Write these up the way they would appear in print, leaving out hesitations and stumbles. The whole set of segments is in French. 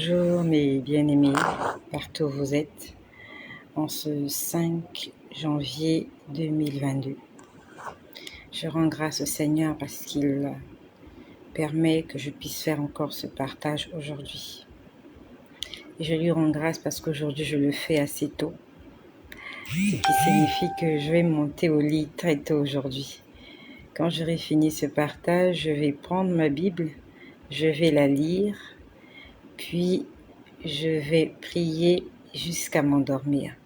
Bonjour mes bien-aimés, partout où vous êtes, en ce 5 janvier 2022. Je rends grâce au Seigneur parce qu'il permet que je puisse faire encore ce partage aujourd'hui. Et je lui rends grâce parce qu'aujourd'hui je le fais assez tôt, ce qui signifie que je vais monter au lit très tôt aujourd'hui. Quand j'aurai fini ce partage, je vais prendre ma Bible, je vais la lire, puis je vais prier jusqu'à m'endormir.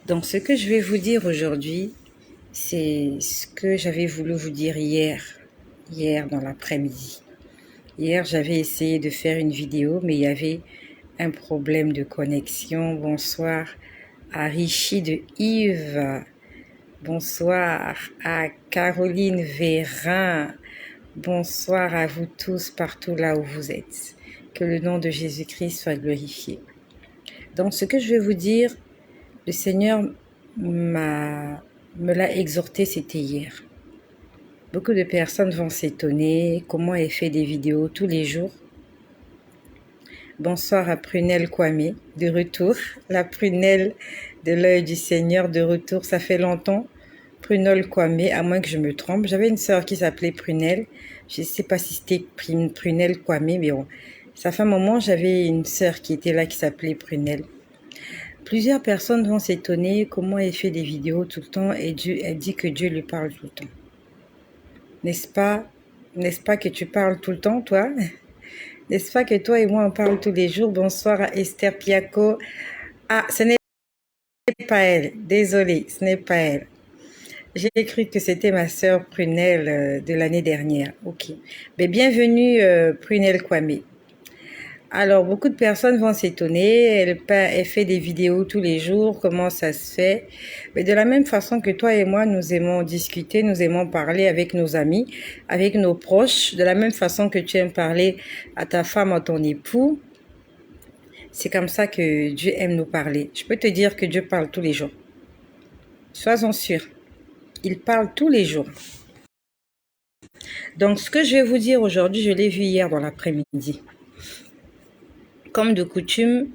Donc, ce que je vais vous dire aujourd'hui, c'est ce que j'avais voulu vous dire hier dans l'après-midi. Hier, j'avais essayé de faire une vidéo, mais il y avait un problème de connexion. Bonsoir à Richie de Yves. Bonsoir à Caroline Vérin. Bonsoir à vous tous partout là où vous êtes. Que le nom de Jésus-Christ soit glorifié. Donc, ce que je vais vous dire, le Seigneur me l'a exhorté, c'était hier. Beaucoup de personnes vont s'étonner comment elle fait des vidéos tous les jours. Bonsoir à Prunelle Kwame, de retour. La prunelle de l'œil du Seigneur, de retour, ça fait longtemps. Prunelle Kwame, à moins que je me trompe. J'avais une sœur qui s'appelait Prunelle. Je ne sais pas si c'était Prunelle Kwame, mais bon. Ça fait un moment, j'avais une sœur qui était là qui s'appelait Prunelle. Plusieurs personnes vont s'étonner comment elle fait des vidéos tout le temps et elle dit que Dieu lui parle tout le temps. N'est-ce pas que tu parles tout le temps, toi? N'est-ce pas que toi et moi, on parle tous les jours? Bonsoir à Esther Piaco. Ah, ce n'est pas elle. Désolée, ce n'est pas elle. J'ai cru que c'était ma sœur Prunelle de l'année dernière. Ok. Mais bienvenue, Prunelle Kwame. Alors, beaucoup de personnes vont s'étonner. Elle fait des vidéos tous les jours. Comment ça se fait? Mais de la même façon que toi et moi, nous aimons discuter, nous aimons parler avec nos amis, avec nos proches. De la même façon que tu aimes parler à ta femme, à ton époux. C'est comme ça que Dieu aime nous parler. Je peux te dire que Dieu parle tous les jours. Sois-en sûr. Il parle tous les jours. Donc, ce que je vais vous dire aujourd'hui, je l'ai vu hier dans l'après-midi. Comme de coutume,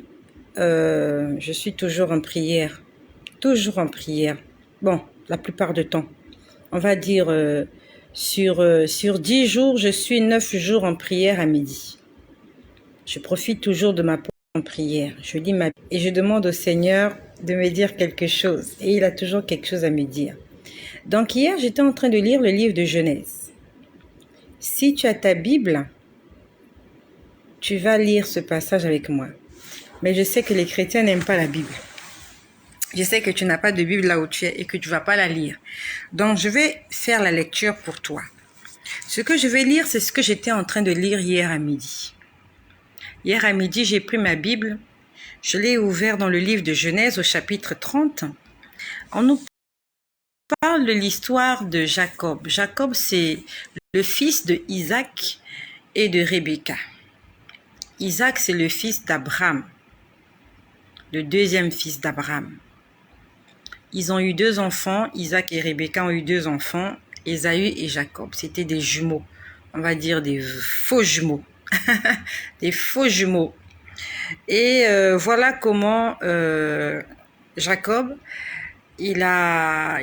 je suis toujours en prière. Toujours en prière. Bon, la plupart du temps. On va dire sur 10 jours, je suis 9 jours en prière à midi. Je profite toujours de ma pause en prière. Je lis ma et je demande au Seigneur de me dire quelque chose. Et il a toujours quelque chose à me dire. Donc hier, j'étais en train de lire le livre de Genèse. Si tu as ta Bible, tu vas lire ce passage avec moi. Mais je sais que les chrétiens n'aiment pas la Bible. Je sais que tu n'as pas de Bible là où tu es et que tu ne vas pas la lire. Donc, je vais faire la lecture pour toi. Ce que je vais lire, c'est ce que j'étais en train de lire hier à midi. Hier à midi, j'ai pris ma Bible. Je l'ai ouvert dans le livre de Genèse au chapitre 30. On nous parle de l'histoire de Jacob. Jacob, c'est le fils de Isaac et de Rebecca. Isaac, c'est le fils d'Abraham, le deuxième fils d'Abraham. Ils ont eu 2 enfants, Isaac et Rebecca ont eu 2 enfants, Ésaü et Jacob. C'était des jumeaux, on va dire des faux jumeaux. Des faux jumeaux. Et voilà comment Jacob, il a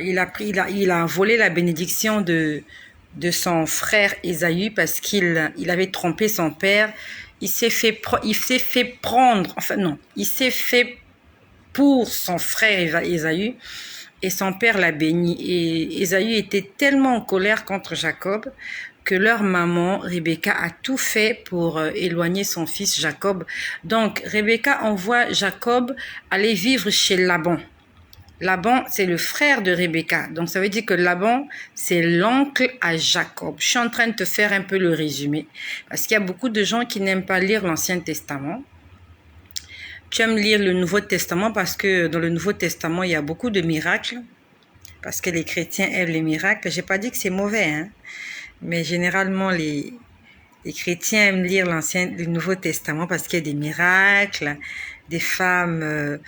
volé la bénédiction de son frère Ésaü parce qu'il avait trompé son père. Il s'est fait prendre, il s'est fait pour son frère Ésaü et son père l'a béni. Et Ésaü était tellement en colère contre Jacob que leur maman, Rebecca, a tout fait pour éloigner son fils Jacob. Donc, Rebecca envoie Jacob aller vivre chez Laban. Laban, c'est le frère de Rebecca. Donc, ça veut dire que Laban, c'est l'oncle à Jacob. Je suis en train de te faire un peu le résumé. Parce qu'il y a beaucoup de gens qui n'aiment pas lire l'Ancien Testament. Tu aimes lire le Nouveau Testament parce que dans le Nouveau Testament, il y a beaucoup de miracles. Parce que les chrétiens aiment les miracles. Je n'ai pas dit que c'est mauvais, hein. Mais généralement, les chrétiens aiment lire le Nouveau Testament parce qu'il y a des miracles, des femmes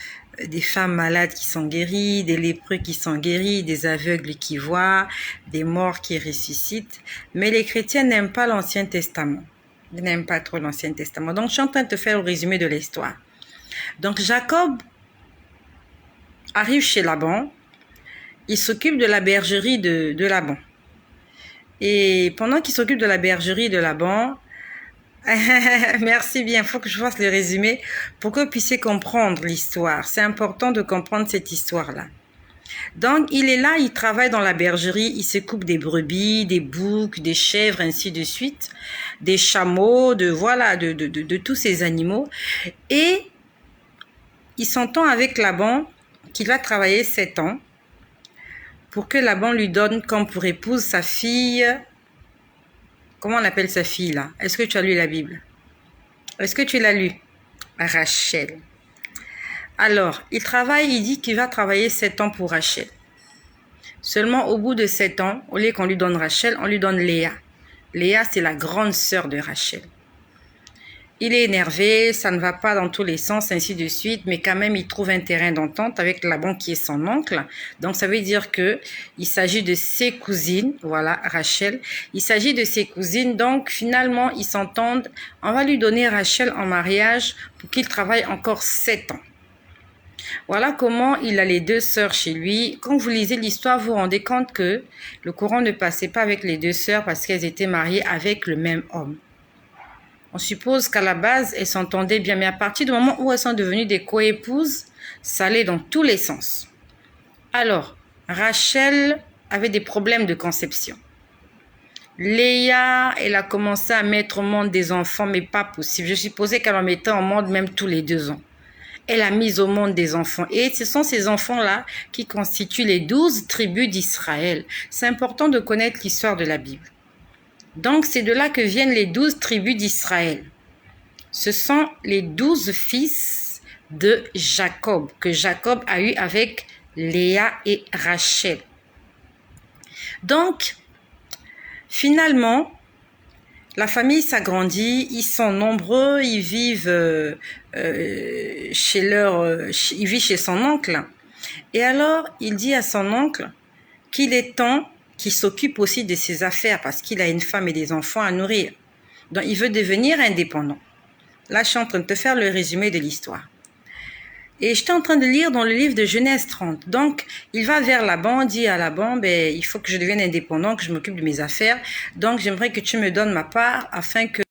malades qui sont guéries, des lépreux qui sont guéris, des aveugles qui voient, des morts qui ressuscitent. Mais les chrétiens n'aiment pas l'Ancien Testament. Je n'aime pas trop l'Ancien Testament. Donc, je suis en train de te faire le résumé de l'histoire. Donc, Jacob arrive chez Laban. Il s'occupe de la bergerie de Laban. Et pendant qu'il s'occupe de la bergerie de Laban, merci bien, il faut que je fasse le résumé pour que vous puissiez comprendre l'histoire. C'est important de comprendre cette histoire-là. Donc, il est là, il travaille dans la bergerie, il se coupe des brebis, des boucs, des chèvres, ainsi de suite, des chameaux, de tous ces animaux. Et il s'entend avec Laban qu'il va travailler 7 ans pour que Laban lui donne comme pour épouse sa fille. Comment on appelle sa fille là? Est-ce que tu as lu la Bible? Est-ce que tu l'as lu? Rachel. Alors, il dit qu'il va travailler 7 ans pour Rachel. Seulement au bout de 7 ans, au lieu qu'on lui donne Rachel, on lui donne Léa. Léa, c'est la grande sœur de Rachel. Il est énervé, ça ne va pas dans tous les sens, ainsi de suite, mais quand même, il trouve un terrain d'entente avec Laban qui est son oncle. Donc, ça veut dire que il s'agit de ses cousines, voilà, Rachel. Il s'agit de ses cousines, donc finalement, ils s'entendent. On va lui donner Rachel en mariage pour qu'il travaille encore 7 ans. Voilà comment il a les 2 sœurs chez lui. Quand vous lisez l'histoire, vous vous rendez compte que le courant ne passait pas avec les 2 sœurs parce qu'elles étaient mariées avec le même homme. On suppose qu'à la base, elles s'entendaient bien, mais à partir du moment où elles sont devenues des coépouses, ça allait dans tous les sens. Alors, Rachel avait des problèmes de conception. Léa, elle a commencé à mettre au monde des enfants, mais pas possible. Je supposais qu'elle en mettait au monde même tous les 2 ans. Elle a mis au monde des enfants. Et ce sont ces enfants-là qui constituent les 12 tribus d'Israël. C'est important de connaître l'histoire de la Bible. Donc, c'est de là que viennent les 12 tribus d'Israël. Ce sont les 12 fils de Jacob, que Jacob a eu avec Léa et Rachel. Donc, finalement, la famille s'agrandit, ils sont nombreux, ils vivent il vit chez son oncle. Et alors, il dit à son oncle qu'il est temps qu'il s'occupe aussi de ses affaires parce qu'il a une femme et des enfants à nourrir. Donc, il veut devenir indépendant. Là, je suis en train de te faire le résumé de l'histoire. Et j'étais en train de lire dans le livre de Genèse 30. Donc, il va vers Laban, dit à Laban, il faut que je devienne indépendant, que je m'occupe de mes affaires. Donc, j'aimerais que tu me donnes ma part afin que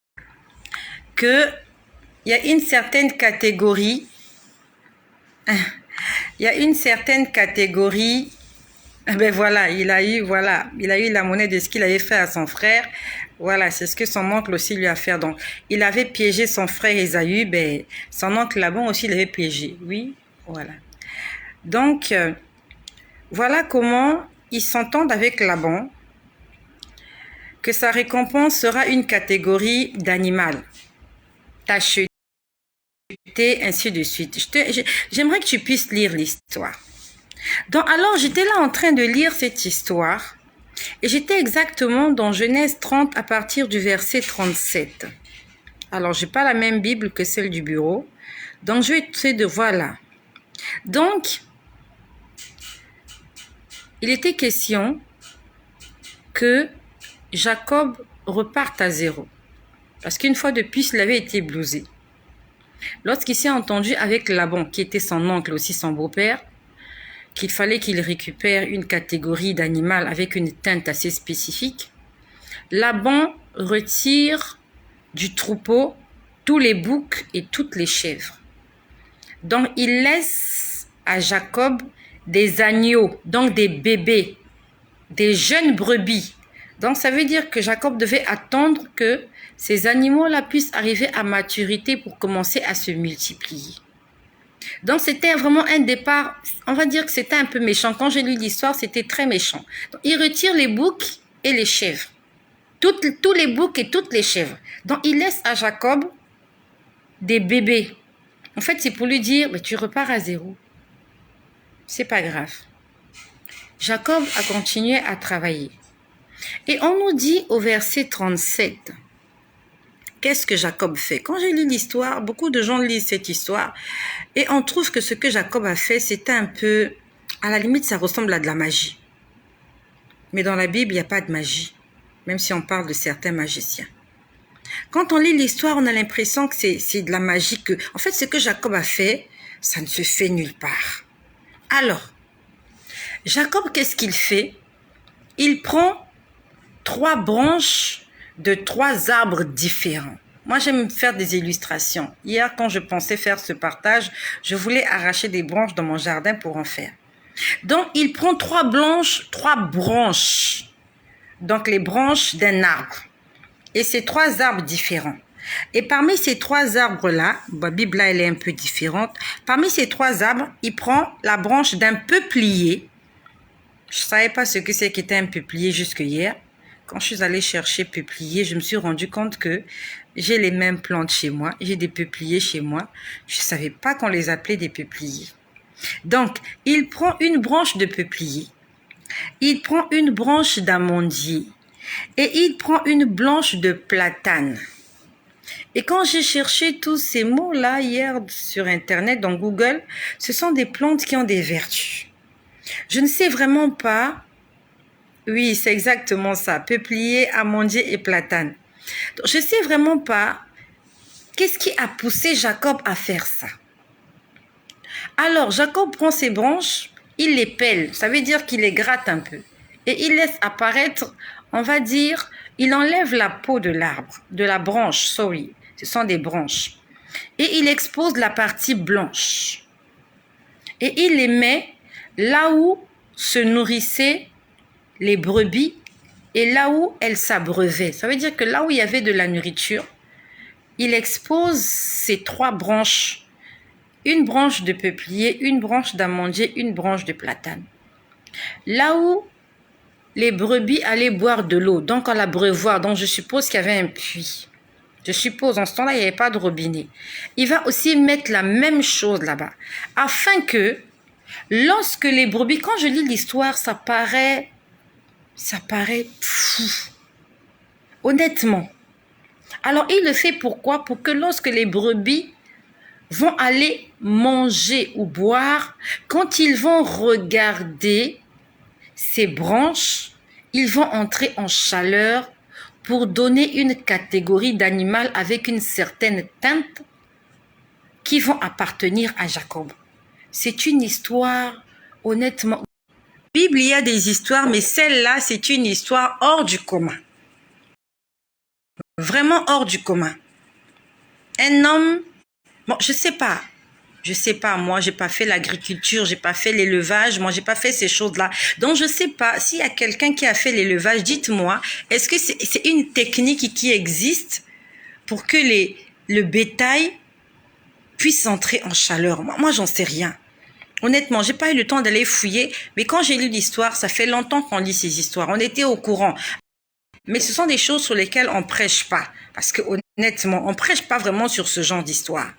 il y a une certaine catégorie, voilà, il a eu la monnaie de ce qu'il avait fait à son frère. Voilà, c'est ce que son oncle aussi lui a fait. Donc, il avait piégé son frère Ésaü, son oncle Laban aussi l'avait piégé. Oui, voilà. Donc, voilà comment ils s'entendent avec Laban, que sa récompense sera une catégorie d'animal, tacheté, ainsi de suite. J'aimerais que tu puisses lire l'histoire. Donc, alors, j'étais là en train de lire cette histoire et j'étais exactement dans Genèse 30 à partir du verset 37. Alors, je n'ai pas la même Bible que celle du bureau. Donc, je vais essayer de voilà. Donc, il était question que Jacob reparte à zéro. Parce qu'une fois de plus, il avait été blousé. Lorsqu'il s'est entendu avec Laban, qui était son oncle, aussi son beau-père, qu'il fallait qu'il récupère une catégorie d'animal avec une teinte assez spécifique, Laban retire du troupeau tous les boucs et toutes les chèvres. Donc, il laisse à Jacob des agneaux, donc des bébés, des jeunes brebis. Donc, ça veut dire que Jacob devait attendre que ces animaux-là puissent arriver à maturité pour commencer à se multiplier. Donc, c'était vraiment un départ, on va dire que c'était un peu méchant. Quand j'ai lu l'histoire, c'était très méchant. Donc, il retire les boucs et les chèvres. Tous les boucs et toutes les chèvres. Donc, il laisse à Jacob des bébés. En fait, c'est pour lui dire, tu repars à zéro. C'est pas grave. Jacob a continué à travailler. Et on nous dit au verset 37, qu'est-ce que Jacob fait? Quand j'ai lu l'histoire, beaucoup de gens lisent cette histoire et on trouve que ce que Jacob a fait, c'était un peu, à la limite, ça ressemble à de la magie. Mais dans la Bible, il n'y a pas de magie, même si on parle de certains magiciens. Quand on lit l'histoire, on a l'impression que c'est de la magie. En fait, ce que Jacob a fait, ça ne se fait nulle part. Alors, Jacob, qu'est-ce qu'il fait? Il prend 3 branches de 3 arbres différents. Moi, j'aime faire des illustrations. Hier, quand je pensais faire ce partage, je voulais arracher des branches dans mon jardin pour en faire. Donc, il prend 3 branches. Donc, les branches d'un arbre. Et c'est 3 arbres différents. Et parmi ces 3 arbres-là, la Bible là, elle est un peu différente. Parmi ces 3 arbres, il prend la branche d'un peuplier. Je ne savais pas ce que c'est qu'était un peuplier jusque hier. Quand je suis allée chercher peuplier, je me suis rendu compte que j'ai les mêmes plantes chez moi. J'ai des peupliers chez moi. Je ne savais pas qu'on les appelait des peupliers. Donc, il prend une branche de peuplier. Il prend une branche d'amandier. Et il prend une branche de platane. Et quand j'ai cherché tous ces mots-là hier sur Internet, dans Google, ce sont des plantes qui ont des vertus. Je ne sais vraiment pas. Oui, c'est exactement ça. Peuplier, amandier et platane. Donc, je ne sais vraiment pas qu'est-ce qui a poussé Jacob à faire ça. Alors, Jacob prend ses branches, il les pèle. Ça veut dire qu'il les gratte un peu. Et il laisse apparaître, on va dire, il enlève la peau de l'arbre, de la branche, sorry. Ce sont des branches. Et il expose la partie blanche. Et il les met là où se nourrissaient les brebis et là où elles s'abreuvaient. Ça veut dire que là où il y avait de la nourriture, il expose ces 3 branches. Une branche de peuplier, une branche d'amandier, une branche de platane. Là où les brebis allaient boire de l'eau, donc à l'abreuvoir, donc je suppose qu'il y avait un puits. Je suppose, en ce temps-là, il n'y avait pas de robinet. Il va aussi mettre la même chose là-bas, afin que, lorsque les brebis, quand je lis l'histoire, ça paraît fou. Honnêtement. Alors, il le fait pourquoi? Pour que lorsque les brebis vont aller manger ou boire, quand ils vont regarder ces branches, ils vont entrer en chaleur pour donner une catégorie d'animal avec une certaine teinte qui vont appartenir à Jacob. C'est une histoire, honnêtement. Bible, il y a des histoires, mais celle-là, c'est une histoire hors du commun. Vraiment hors du commun. Un homme, bon, je sais pas, moi, j'ai pas fait l'agriculture, j'ai pas fait l'élevage, moi, j'ai pas fait ces choses-là. Donc, je sais pas, s'il y a quelqu'un qui a fait l'élevage, dites-moi, est-ce que c'est une technique qui existe pour que le bétail puisse entrer en chaleur? Moi, j'en sais rien. Honnêtement, j'ai pas eu le temps d'aller fouiller, mais quand j'ai lu l'histoire, ça fait longtemps qu'on lit ces histoires. On était au courant. Mais ce sont des choses sur lesquelles on prêche pas. Parce que, honnêtement, on prêche pas vraiment sur ce genre d'histoire.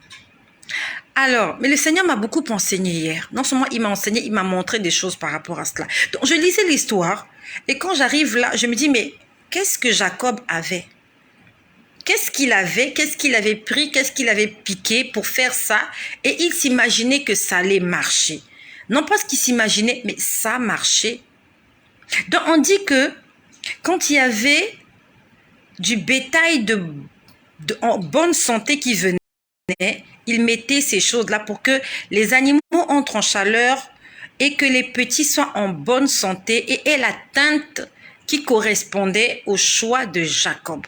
Alors, mais le Seigneur m'a beaucoup enseigné hier. Non seulement il m'a enseigné, il m'a montré des choses par rapport à cela. Donc, je lisais l'histoire et quand j'arrive là, je me dis, mais qu'est-ce que Jacob avait? Qu'est-ce qu'il avait pris, qu'est-ce qu'il avait piqué pour faire ça? Et il s'imaginait que ça allait marcher. Non pas ce qu'il s'imaginait, mais ça marchait. Donc, on dit que quand il y avait du bétail en bonne santé qui venait, il mettait ces choses-là pour que les animaux entrent en chaleur et que les petits soient en bonne santé et aient la teinte qui correspondait au choix de Jacob.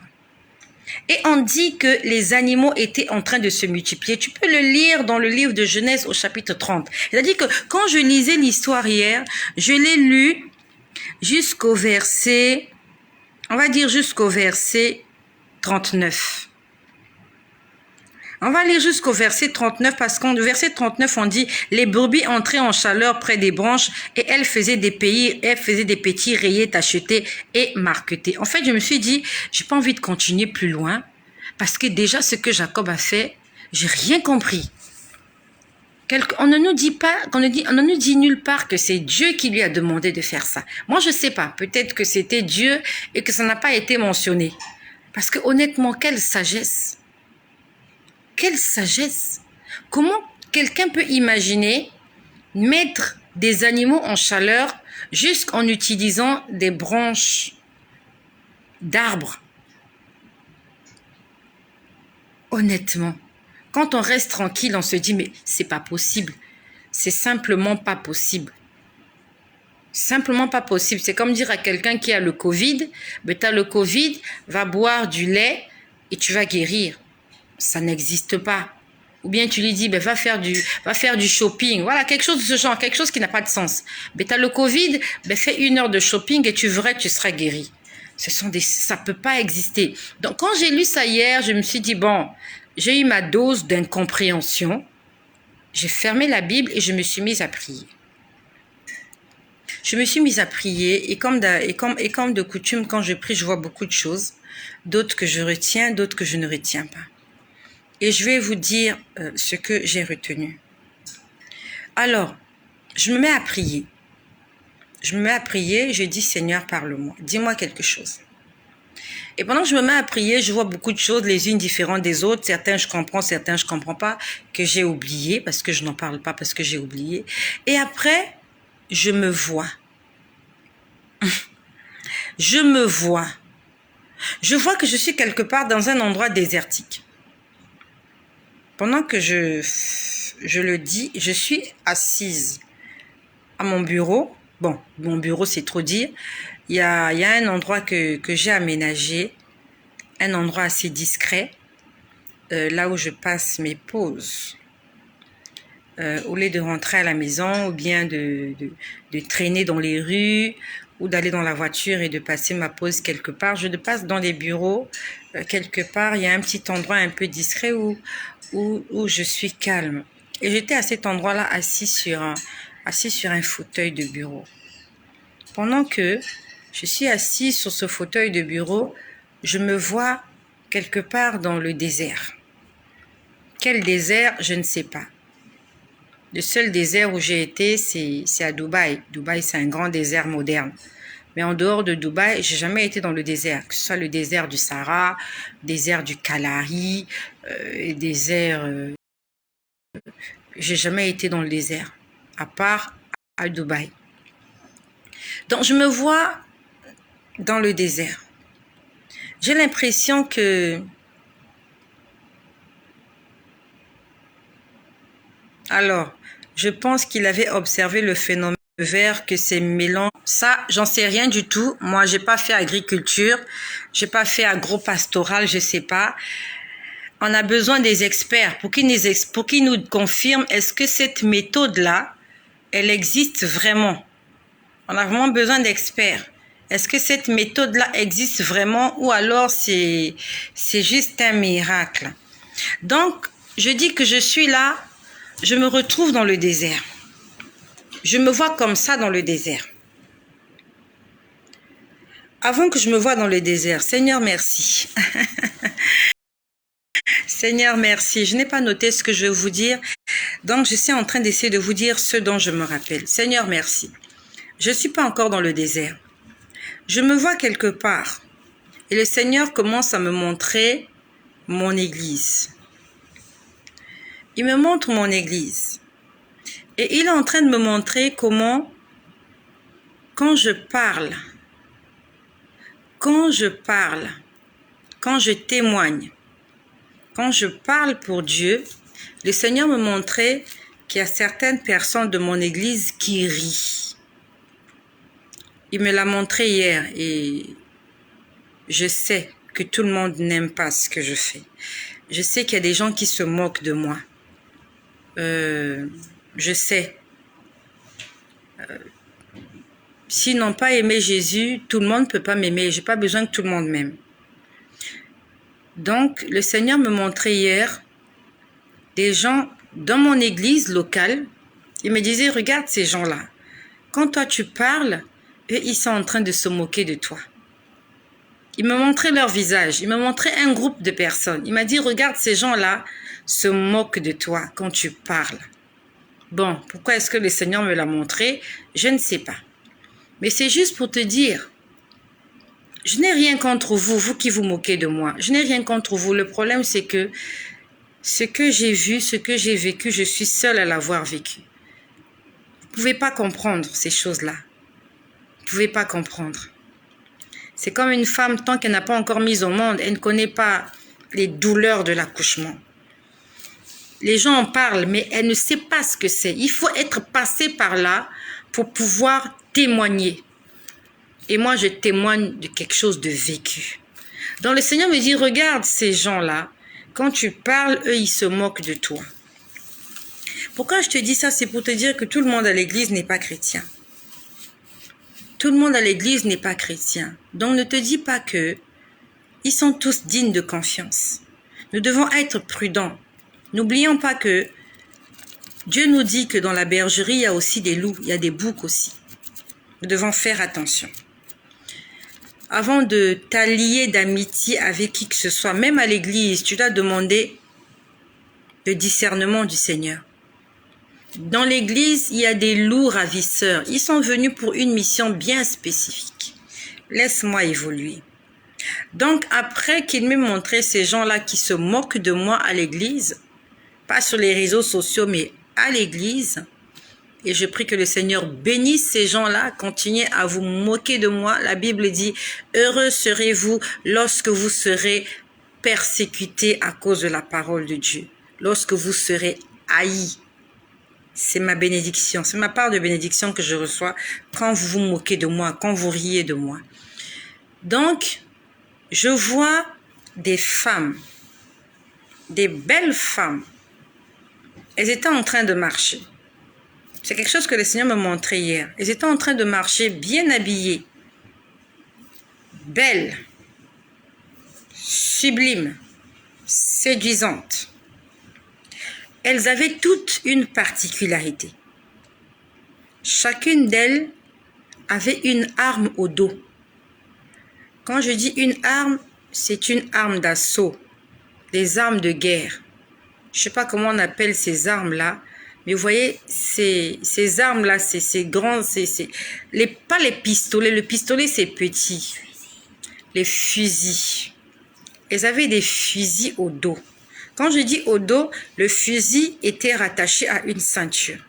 Et on dit que les animaux étaient en train de se multiplier. Tu peux le lire dans le livre de Genèse au chapitre 30. C'est-à-dire que quand je lisais l'histoire hier, je l'ai lu jusqu'au verset, on va dire jusqu'au verset 39. On va lire jusqu'au verset 39 parce qu'au verset 39, on dit « Les brebis entraient en chaleur près des branches et elles faisaient des petits rayés tachetés et marquetés. » En fait, je me suis dit, j'ai pas envie de continuer plus loin parce que déjà ce que Jacob a fait, j'ai rien compris. On ne nous dit pas, on ne nous dit nulle part que c'est Dieu qui lui a demandé de faire ça. Moi, je sais pas. Peut-être que c'était Dieu et que ça n'a pas été mentionné. Parce que honnêtement, quelle sagesse! Quelle sagesse! Comment quelqu'un peut imaginer mettre des animaux en chaleur jusqu'en utilisant des branches d'arbres? Honnêtement, quand on reste tranquille, on se dit, mais c'est pas possible. C'est simplement pas possible. Simplement pas possible. C'est comme dire à quelqu'un qui a le Covid, mais tu as le Covid, va boire du lait et tu vas guérir. Ça n'existe pas. Ou bien tu lui dis, ben, va faire du shopping. Voilà, quelque chose de ce genre, quelque chose qui n'a pas de sens. Mais tu as le Covid, ben, fais 1 heure de shopping et tu verras que tu seras guéri. Ça peut pas exister. Donc, quand j'ai lu ça hier, je me suis dit, bon, j'ai eu ma dose d'incompréhension. J'ai fermé la Bible et je me suis mise à prier. Je me suis mise à prier et comme de coutume, quand je prie, je vois beaucoup de choses. D'autres que je retiens, d'autres que je ne retiens pas. Et je vais vous dire ce que j'ai retenu. Alors, je me mets à prier. Je dis, Seigneur, parle-moi. Dis-moi quelque chose. Et pendant que je me mets à prier, je vois beaucoup de choses, les unes différentes des autres. Certains, je comprends, certains, je comprends pas, que j'ai oublié, parce que je n'en parle pas, parce que j'ai oublié. Et après, je me vois. Je me vois. Je vois que je suis quelque part dans un endroit désertique. Pendant que je le dis, je suis assise à mon bureau. Bon, mon bureau, c'est trop dire. Il y a un endroit que j'ai aménagé, un endroit assez discret, là où je passe mes pauses. Au lieu de rentrer à la maison ou bien de traîner dans les rues ou d'aller dans la voiture et de passer ma pause quelque part, je passe dans les bureaux. Quelque part, il y a un petit endroit un peu discret où je suis calme. Et j'étais à cet endroit-là assis sur un fauteuil de bureau. Pendant que je suis assis sur ce fauteuil de bureau, je me vois quelque part dans le désert. Quel désert, je ne sais pas. Le seul désert où j'ai été, c'est à Dubaï. Dubaï, c'est un grand désert moderne. Mais en dehors de Dubaï, j'ai jamais été dans le désert. Que ce soit le désert du Sahara, désert du Kalahari, désert... j'ai jamais été dans le désert, à part à Dubaï. Donc, je me vois dans le désert. J'ai l'impression que... Alors, je pense qu'il avait observé le phénomène vert que ces mélanges... Ça, j'en sais rien du tout. Moi, j'ai pas fait agriculture, j'ai pas fait agropastoral, je sais pas. On a besoin des experts pour qu'ils nous confirment est-ce que cette méthode-là, elle existe vraiment. On a vraiment besoin d'experts. Est-ce que cette méthode-là existe vraiment ou alors c'est juste un miracle? Donc, je dis que je suis là, je me retrouve dans le désert. Je me vois comme ça dans le désert. Avant que je me voie dans le désert, Seigneur, merci. Seigneur, merci. Je n'ai pas noté ce que je vais vous dire. Donc, je suis en train d'essayer de vous dire ce dont je me rappelle. Seigneur, merci. Je ne suis pas encore dans le désert. Je me vois quelque part. Et le Seigneur commence à me montrer mon église. Il me montre mon église. Et il est en train de me montrer comment, quand je parle, quand je témoigne, quand je parle pour Dieu, le Seigneur me montrait qu'il y a certaines personnes de mon église qui rient. Il me l'a montré hier et je sais que tout le monde n'aime pas ce que je fais. Je sais qu'il y a des gens qui se moquent de moi. Je sais. S'ils n'ont pas aimé Jésus, tout le monde ne peut pas m'aimer. Je n'ai pas besoin que tout le monde m'aime. Donc, le Seigneur me montrait hier des gens dans mon église locale. Il me disait, regarde ces gens-là. Quand toi tu parles, eux, ils sont en train de se moquer de toi. Il me montrait leur visage. Il me montrait un groupe de personnes. Il m'a dit, regarde, ces gens-là se moquent de toi quand tu parles. Bon, pourquoi est-ce que le Seigneur me l'a montré? Je ne sais pas. Mais c'est juste pour te dire, je n'ai rien contre vous, vous qui vous moquez de moi. Je n'ai rien contre vous. Le problème, c'est que ce que j'ai vu, ce que j'ai vécu, je suis seule à l'avoir vécu. Vous ne pouvez pas comprendre ces choses-là. Vous ne pouvez pas comprendre. C'est comme une femme, tant qu'elle n'a pas encore mis au monde, elle ne connaît pas les douleurs de l'accouchement. Les gens en parlent, mais elle ne sait pas ce que c'est. Il faut être passé par là pour pouvoir témoigner. Et moi, je témoigne de quelque chose de vécu. Donc le Seigneur me dit, regarde ces gens-là, quand tu parles, eux, ils se moquent de toi. Pourquoi je te dis ça? C'est pour te dire que tout le monde à l'église n'est pas chrétien. Tout le monde à l'église n'est pas chrétien. Donc ne te dis pas que ils sont tous dignes de confiance. Nous devons être prudents. N'oublions pas que Dieu nous dit que dans la bergerie, il y a aussi des loups, il y a des boucs aussi. Nous devons faire attention. Avant de t'allier d'amitié avec qui que ce soit, même à l'église, tu dois demander le discernement du Seigneur. Dans l'église, il y a des loups ravisseurs. Ils sont venus pour une mission bien spécifique. Laisse-moi évoluer. Donc, après qu'il m'ait montré ces gens-là qui se moquent de moi à l'église, pas sur les réseaux sociaux, mais à l'église, et je prie que le Seigneur bénisse ces gens-là, continuez à vous moquer de moi. La Bible dit, heureux serez-vous lorsque vous serez persécutés à cause de la parole de Dieu, lorsque vous serez haïs. C'est ma bénédiction, c'est ma part de bénédiction que je reçois quand vous vous moquez de moi, quand vous riez de moi. Donc, je vois des femmes, des belles femmes. Elles étaient en train de marcher. C'est quelque chose que le Seigneur me montrait hier. Elles étaient en train de marcher bien habillées, belles, sublimes, séduisantes. Elles avaient toutes une particularité. Chacune d'elles avait une arme au dos. Quand je dis une arme, c'est une arme d'assaut, des armes de guerre. Je ne sais pas comment on appelle ces armes-là, mais vous voyez, ces armes-là, c'est grand, pas les pistolets. Le pistolet, c'est petit. Les fusils. Elles avaient des fusils au dos. Quand je dis au dos, le fusil était rattaché à une ceinture.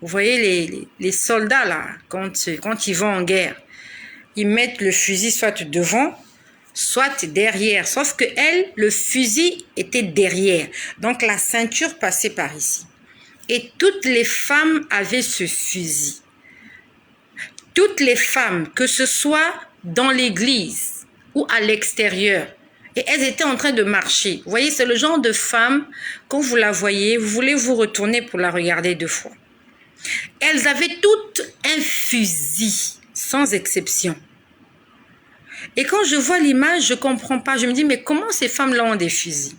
Vous voyez les soldats là, quand ils vont en guerre, ils mettent le fusil soit devant, soit derrière. Sauf que elle, le fusil était derrière. Donc la ceinture passait par ici. Et toutes les femmes avaient ce fusil. Toutes les femmes, que ce soit dans l'église ou à l'extérieur, et elles étaient en train de marcher. Vous voyez, c'est le genre de femme, quand vous la voyez, vous voulez vous retourner pour la regarder 2 fois. Elles avaient toutes un fusil, sans exception. Et quand je vois l'image, je ne comprends pas. Je me dis, mais comment ces femmes-là ont des fusils?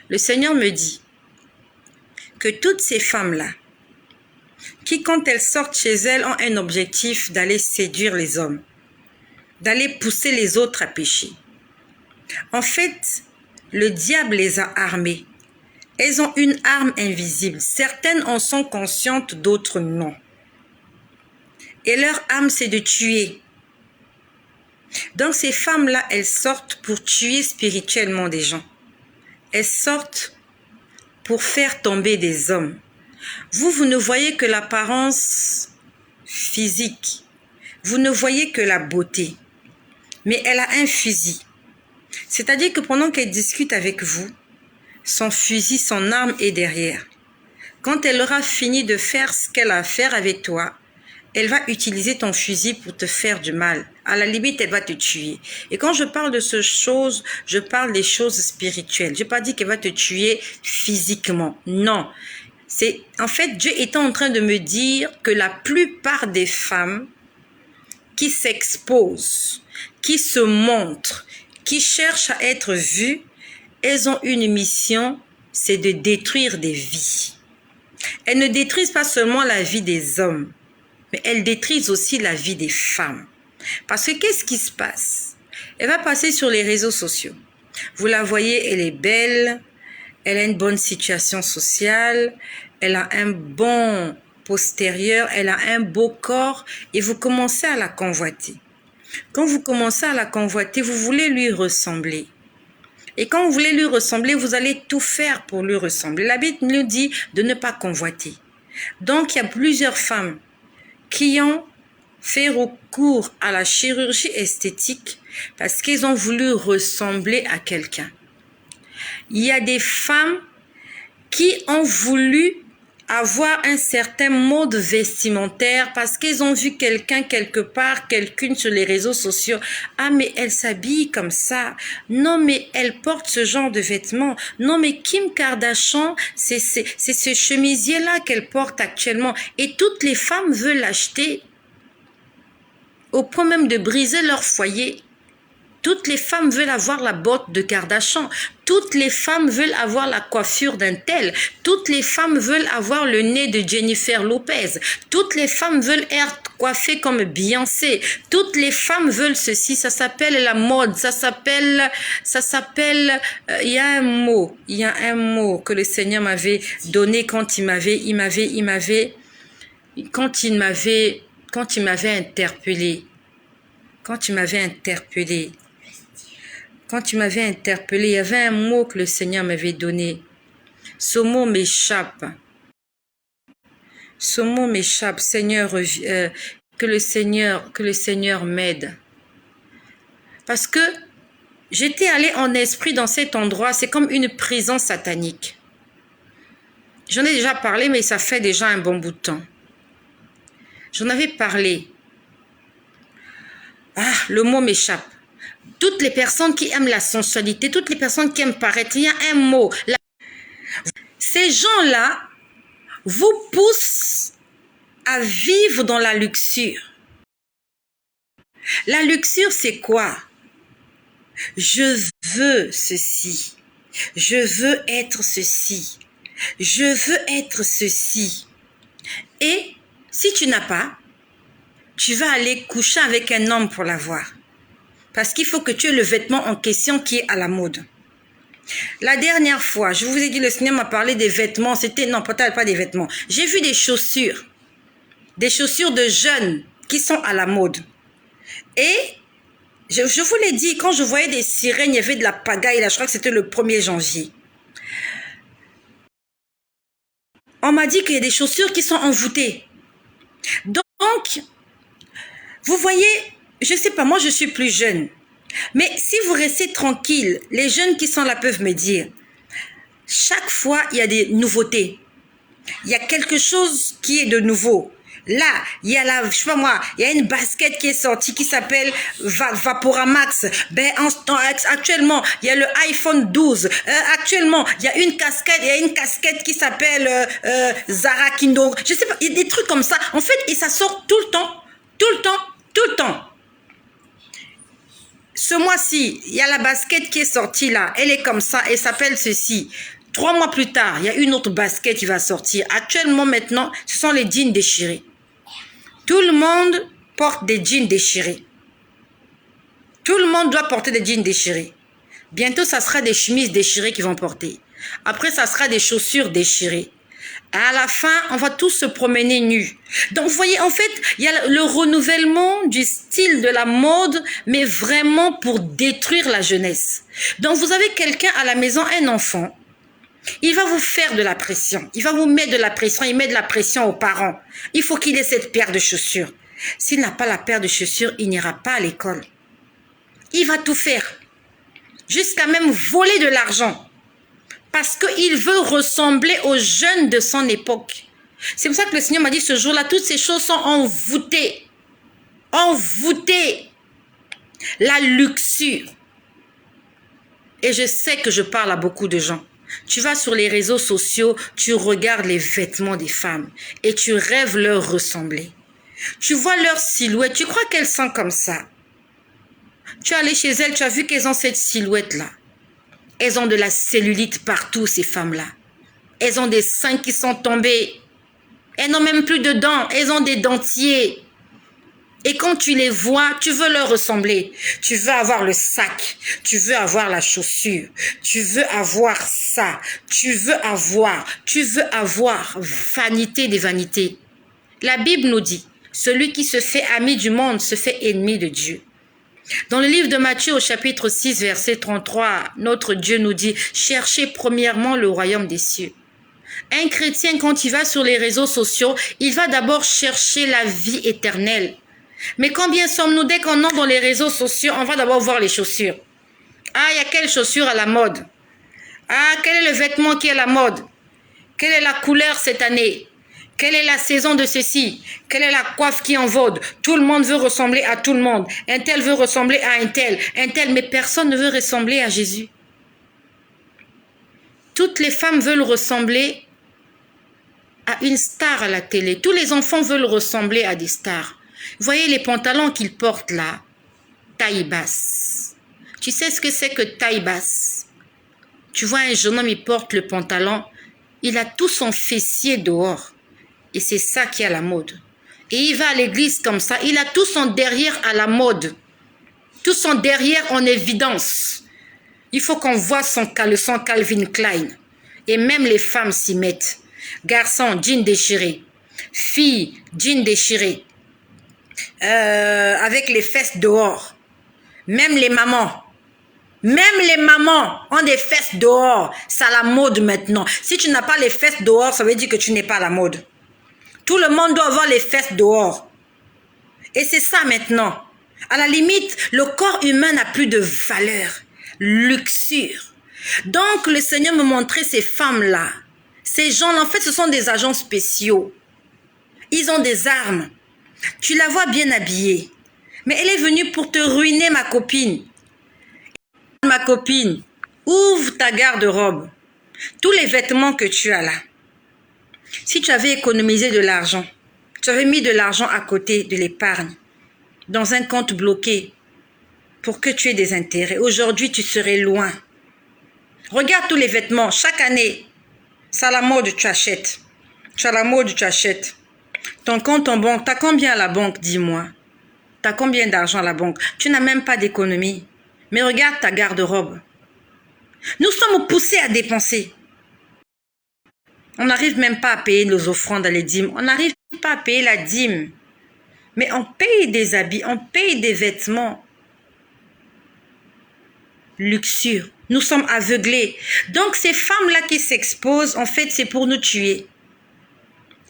Le Seigneur me dit que toutes ces femmes-là, qui quand elles sortent chez elles, ont un objectif d'aller séduire les hommes, d'aller pousser les autres à pécher. En fait, le diable les a armées. Elles ont une arme invisible. Certaines en sont conscientes, d'autres non. Et leur arme, c'est de tuer. Donc ces femmes-là, elles sortent pour tuer spirituellement des gens. Elles sortent pour faire tomber des hommes. Vous ne voyez que l'apparence physique. Vous ne voyez que la beauté. Mais elle a un fusil. C'est-à-dire que pendant qu'elle discute avec vous, son fusil, son arme est derrière. Quand elle aura fini de faire ce qu'elle a à faire avec toi, elle va utiliser ton fusil pour te faire du mal. À la limite, elle va te tuer. Et quand je parle de ces choses, je parle des choses spirituelles. Je n'ai pas dit qu'elle va te tuer physiquement. Non. En fait, Dieu est en train de me dire que la plupart des femmes qui s'exposent, qui se montrent, qui cherchent à être vues, elles ont une mission, c'est de détruire des vies. Elles ne détruisent pas seulement la vie des hommes, mais elles détruisent aussi la vie des femmes. Parce que qu'est-ce qui se passe? Elle va passer sur les réseaux sociaux. Vous la voyez, elle est belle, elle a une bonne situation sociale, elle a un bon postérieur, elle a un beau corps et vous commencez à la convoiter. Quand vous commencez à la convoiter, vous voulez lui ressembler. Et quand vous voulez lui ressembler, vous allez tout faire pour lui ressembler. La Bible nous dit de ne pas convoiter. Donc, il y a plusieurs femmes qui ont fait recours à la chirurgie esthétique parce qu'ils ont voulu ressembler à quelqu'un. Il y a des femmes qui ont voulu avoir un certain mode vestimentaire parce qu'ils ont vu quelqu'un quelque part, quelqu'une sur les réseaux sociaux. Ah, mais elle s'habille comme ça. Non, mais elle porte ce genre de vêtements. Non, mais Kim Kardashian, c'est ce chemisier-là qu'elle porte actuellement. Et toutes les femmes veulent l'acheter au point même de briser leur foyer. Toutes les femmes veulent avoir la botte de Kardashian. Toutes les femmes veulent avoir la coiffure d'un tel. Toutes les femmes veulent avoir le nez de Jennifer Lopez. Toutes les femmes veulent être coiffées comme Beyoncé. Toutes les femmes veulent ceci. Ça s'appelle la mode. Ça s'appelle, il y a un mot que le Seigneur m'avait donné quand il m'avait interpellé. Quand tu m'avais interpellé, il y avait un mot que le Seigneur m'avait donné. Ce mot m'échappe. Seigneur, que le Seigneur m'aide. Parce que j'étais allée en esprit dans cet endroit, c'est comme une prison satanique. J'en ai déjà parlé, mais ça fait déjà un bon bout de temps. J'en avais parlé. Ah, le mot m'échappe. Toutes les personnes qui aiment la sensualité, toutes les personnes qui aiment paraître, il y a un mot. Ces gens-là vous poussent à vivre dans la luxure. La luxure, c'est quoi? Je veux ceci. Je veux être ceci. Je veux être ceci. Et si tu n'as pas, tu vas aller coucher avec un homme pour l'avoir. Parce qu'il faut que tu aies le vêtement en question qui est à la mode. La dernière fois, je vous ai dit, le Seigneur m'a parlé des vêtements. Non, peut-être pas des vêtements. J'ai vu des chaussures. Des chaussures de jeunes qui sont à la mode. Et je vous l'ai dit, quand je voyais des sirènes, il y avait de la pagaille. Là, je crois que c'était le 1er janvier. On m'a dit qu'il y a des chaussures qui sont envoûtées. Donc, vous voyez, je ne sais pas, moi je suis plus jeune. Mais si vous restez tranquille, les jeunes qui sont là peuvent me dire, chaque fois il y a des nouveautés. Il y a quelque chose qui est de nouveau. Là, il y a je sais pas moi, il y a une basket qui est sortie qui s'appelle Vaporamax. Ben, actuellement, il y a le iPhone 12. Actuellement, il y a une casquette qui s'appelle Zara Kindo. Je sais pas, il y a des trucs comme ça. En fait, et ça sort tout le temps. Ce mois-ci, il y a la basket qui est sortie là. Elle est comme ça, elle s'appelle ceci. 3 mois plus tard, il y a une autre basket qui va sortir. Actuellement, maintenant, ce sont les jeans déchirés. Tout le monde porte des jeans déchirés. Tout le monde doit porter des jeans déchirés. Bientôt, ça sera des chemises déchirées qu'ils vont porter. Après, ça sera des chaussures déchirées. À la fin, on va tous se promener nus. Donc, vous voyez, en fait, il y a le renouvellement du style de la mode, mais vraiment pour détruire la jeunesse. Donc, vous avez quelqu'un à la maison, un enfant. Il va vous faire de la pression. Il va vous mettre de la pression. Il met de la pression aux parents. Il faut qu'il ait cette paire de chaussures. S'il n'a pas la paire de chaussures, il n'ira pas à l'école. Il va tout faire. Jusqu'à même voler de l'argent. Parce qu'il veut ressembler aux jeunes de son époque. C'est pour ça que le Seigneur m'a dit ce jour-là, toutes ces choses sont envoûtées. Envoûtées. La luxure. Et je sais que je parle à beaucoup de gens. Tu vas sur les réseaux sociaux, tu regardes les vêtements des femmes et tu rêves leur ressembler. Tu vois leur silhouette, tu crois qu'elles sont comme ça. Tu es allé chez elles, tu as vu qu'elles ont cette silhouette-là. Elles ont de la cellulite partout, ces femmes-là. Elles ont des seins qui sont tombés. Elles n'ont même plus de dents, elles ont des dentiers. Et quand tu les vois, tu veux leur ressembler. Tu veux avoir le sac. Tu veux avoir la chaussure. Tu veux avoir ça. Tu veux avoir. Vanité des vanités. La Bible nous dit, celui qui se fait ami du monde se fait ennemi de Dieu. Dans le livre de Matthieu au chapitre 6, verset 33, notre Dieu nous dit, cherchez premièrement le royaume des cieux. Un chrétien, quand il va sur les réseaux sociaux, il va d'abord chercher la vie éternelle. Mais combien sommes-nous dès qu'on entre dans les réseaux sociaux, on va d'abord voir les chaussures. Ah, il y a quelle chaussure à la mode? Ah, quel est le vêtement qui est à la mode? Quelle est la couleur cette année? Quelle est la saison de ceci? Quelle est la coiffe qui en vogue? Tout le monde veut ressembler à tout le monde. Un tel veut ressembler à un tel, mais personne ne veut ressembler à Jésus. Toutes les femmes veulent ressembler à une star à la télé. Tous les enfants veulent ressembler à des stars. Vous voyez les pantalons qu'ils portent là, taille basse. Tu sais ce que c'est que taille basse? Tu vois un jeune homme, il porte le pantalon, il a tout son fessier dehors. Et c'est ça qui est à la mode. Et il va à l'église comme ça, il a tout son derrière à la mode. Tout son derrière en évidence. Il faut qu'on voit son caleçon Calvin Klein. Et même les femmes s'y mettent. Garçon, jean déchiré. Fille, jean déchiré. Avec les fesses dehors. Même les mamans ont des fesses dehors. C'est à la mode maintenant. Si tu n'as pas les fesses dehors, ça veut dire que tu n'es pas à la mode. Tout le monde doit avoir les fesses dehors. Et c'est ça maintenant. À la limite, le corps humain n'a plus de valeur. Luxure. Donc, le Seigneur me montrait ces femmes-là. Ces gens-là, en fait, ce sont des agents spéciaux. Ils ont des armes. Tu la vois bien habillée. Mais elle est venue pour te ruiner, ma copine. Ma copine, ouvre ta garde-robe. Tous les vêtements que tu as là. Si tu avais économisé de l'argent, tu avais mis de l'argent à côté de l'épargne, dans un compte bloqué, pour que tu aies des intérêts. Aujourd'hui, tu serais loin. Regarde tous les vêtements. Chaque année, c'est à la mode, tu achètes. Tu as la mode, tu achètes. Ton compte en banque, tu as combien à la banque, dis-moi? Tu as combien d'argent à la banque? Tu n'as même pas d'économie. Mais regarde ta garde-robe. Nous sommes poussés à dépenser. On n'arrive même pas à payer nos offrandes à les dîmes. On n'arrive pas à payer la dîme. Mais on paye des habits, on paye des vêtements. Luxure. Nous sommes aveuglés. Donc ces femmes-là qui s'exposent, en fait, c'est pour nous tuer.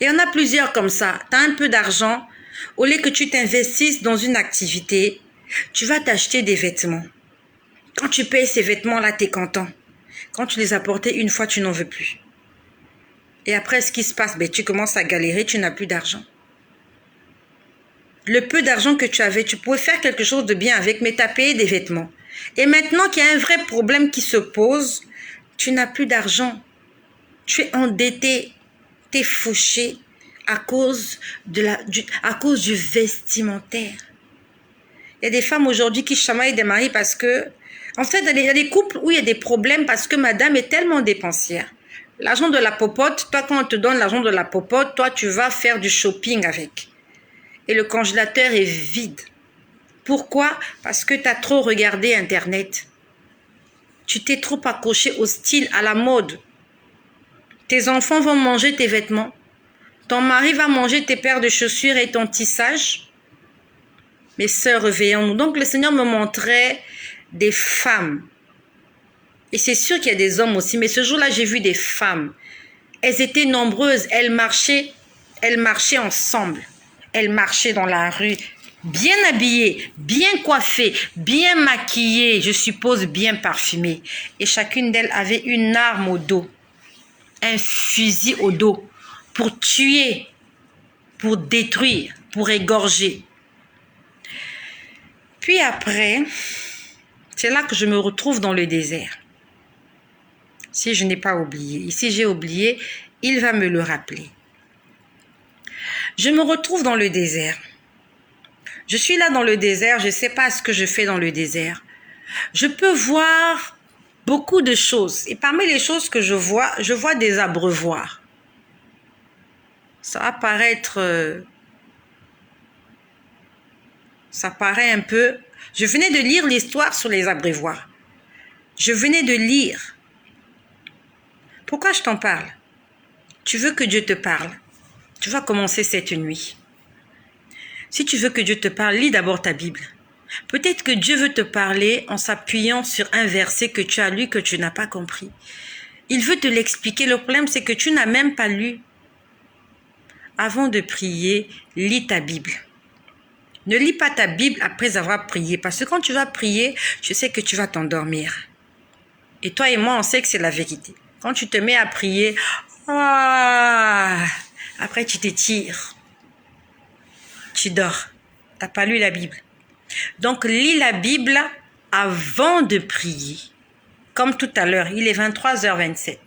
Et il y en a plusieurs comme ça. Tu as un peu d'argent. Au lieu que tu t'investisses dans une activité, tu vas t'acheter des vêtements. Quand tu payes ces vêtements-là, tu es content. Quand tu les as portés une fois, tu n'en veux plus. Et après, ce qui se passe, tu commences à galérer, tu n'as plus d'argent. Le peu d'argent que tu avais, tu pouvais faire quelque chose de bien avec, mais tu as payé des vêtements. Et maintenant qu'il y a un vrai problème qui se pose, tu n'as plus d'argent. Tu es endetté, tu es fauché à cause du vestimentaire. Il y a des femmes aujourd'hui qui chamaillent des maris parce que, en fait, il y a des couples où il y a des problèmes parce que madame est tellement dépensière. L'argent de la popote, toi, quand on te donne l'argent de la popote, toi, tu vas faire du shopping avec. Et le congélateur est vide. Pourquoi? Parce que tu as trop regardé Internet. Tu t'es trop accroché au style, à la mode. Tes enfants vont manger tes vêtements. Ton mari va manger tes paires de chaussures et ton tissage. Mes sœurs, réveillons-nous. Donc, le Seigneur me montrait des femmes. Et c'est sûr qu'il y a des hommes aussi, mais ce jour-là, j'ai vu des femmes. Elles étaient nombreuses, elles marchaient ensemble. Elles marchaient dans la rue, bien habillées, bien coiffées, bien maquillées, je suppose bien parfumées. Et chacune d'elles avait une arme au dos, un fusil au dos, pour tuer, pour détruire, pour égorger. Puis après, c'est là que je me retrouve dans le désert. Si je n'ai pas oublié, et si j'ai oublié, il va me le rappeler. Je me retrouve dans le désert. Je suis là dans le désert, je ne sais pas ce que je fais dans le désert. Je peux voir beaucoup de choses. Et parmi les choses que je vois des abreuvoirs. Ça va paraître... ça paraît un peu... Je venais de lire l'histoire sur les abreuvoirs. Je venais de lire. Pourquoi je t'en parle? Tu veux que Dieu te parle? Tu vas commencer cette nuit. Si tu veux que Dieu te parle, lis d'abord ta Bible. Peut-être que Dieu veut te parler en s'appuyant sur un verset que tu as lu, que tu n'as pas compris. Il veut te l'expliquer. Le problème, c'est que tu n'as même pas lu. Avant de prier, lis ta Bible. Ne lis pas ta Bible après avoir prié. Parce que quand tu vas prier, je sais que tu vas t'endormir. Et toi et moi, on sait que c'est la vérité. Quand tu te mets à prier, ah, après tu t'étires, tu dors. Tu n'as pas lu la Bible. Donc, lis la Bible avant de prier. Comme tout à l'heure, il est 23h27.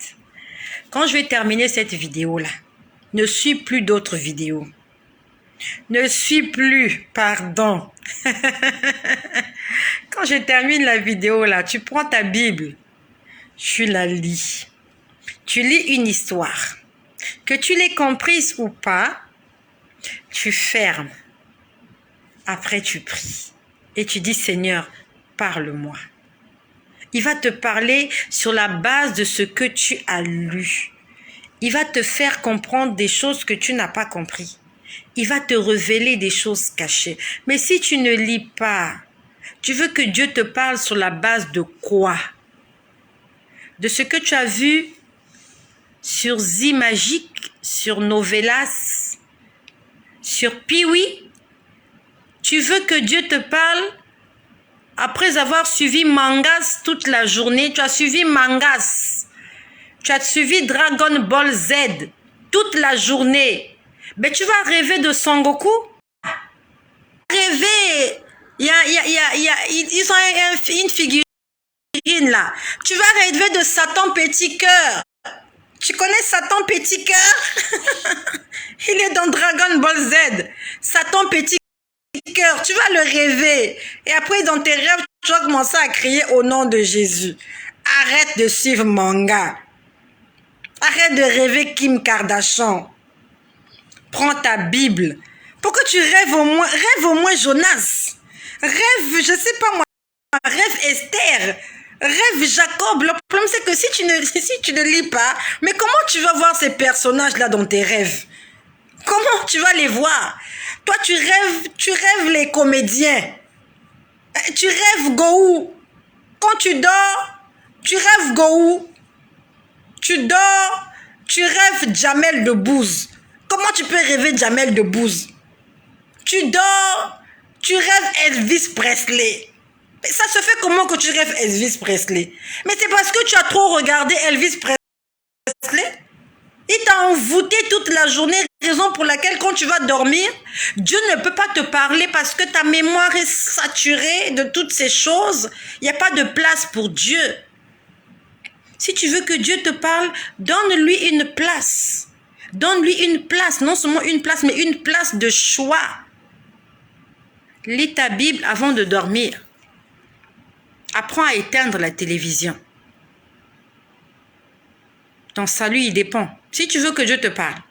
Quand je vais terminer cette vidéo-là, ne suis plus d'autres vidéos. Ne suis plus, pardon. Quand je termine la vidéo là, tu prends ta Bible, tu la lis. Tu lis une histoire. Que tu l'aies comprise ou pas, tu fermes. Après, tu pries. Et tu dis, Seigneur, parle-moi. Il va te parler sur la base de ce que tu as lu. Il va te faire comprendre des choses que tu n'as pas compris. Il va te révéler des choses cachées. Mais si tu ne lis pas, tu veux que Dieu te parle sur la base de quoi? De ce que tu as vu sur Zimagique, sur Novelas, sur Piwi? Tu veux que Dieu te parle après avoir suivi Mangas toute la journée? Tu as suivi Mangas. Tu as suivi Dragon Ball Z toute la journée. Mais tu vas rêver de Son Goku? Rêver. Ils ont une figurine là. Tu vas rêver de Satan Petit Cœur. Tu connais Satan Petit Cœur? Il est dans Dragon Ball Z. Satan Petit Cœur. Tu vas le rêver. Et après, dans tes rêves, tu vas commencer à crier au nom de Jésus. Arrête de suivre manga. Arrête de rêver Kim Kardashian. Prends ta Bible. Pourquoi tu rêves au moins? Rêve au moins Jonas. Rêve, je sais pas moi. Rêve Esther. Rêve Jacob. Le problème c'est que si tu ne lis pas, mais comment tu vas voir ces personnages-là dans tes rêves? Comment tu vas les voir? Toi tu rêves les comédiens. Tu rêves Gou. Quand tu dors, tu rêves Gou. Tu dors, tu rêves Jamel Debbouze. Comment tu peux rêver Jamel Debbouze? Tu dors, tu rêves Elvis Presley. Mais ça se fait comment que tu rêves Elvis Presley? Mais c'est parce que tu as trop regardé Elvis Presley. Il t'a envoûté toute la journée, raison pour laquelle quand tu vas dormir, Dieu ne peut pas te parler parce que ta mémoire est saturée de toutes ces choses. Il n'y a pas de place pour Dieu. Si tu veux que Dieu te parle, donne-lui une place. Donne-lui une place, non seulement une place, mais une place de choix. Lis ta Bible avant de dormir. Apprends à éteindre la télévision. Ton salut, il dépend. Si tu veux que Dieu te parle,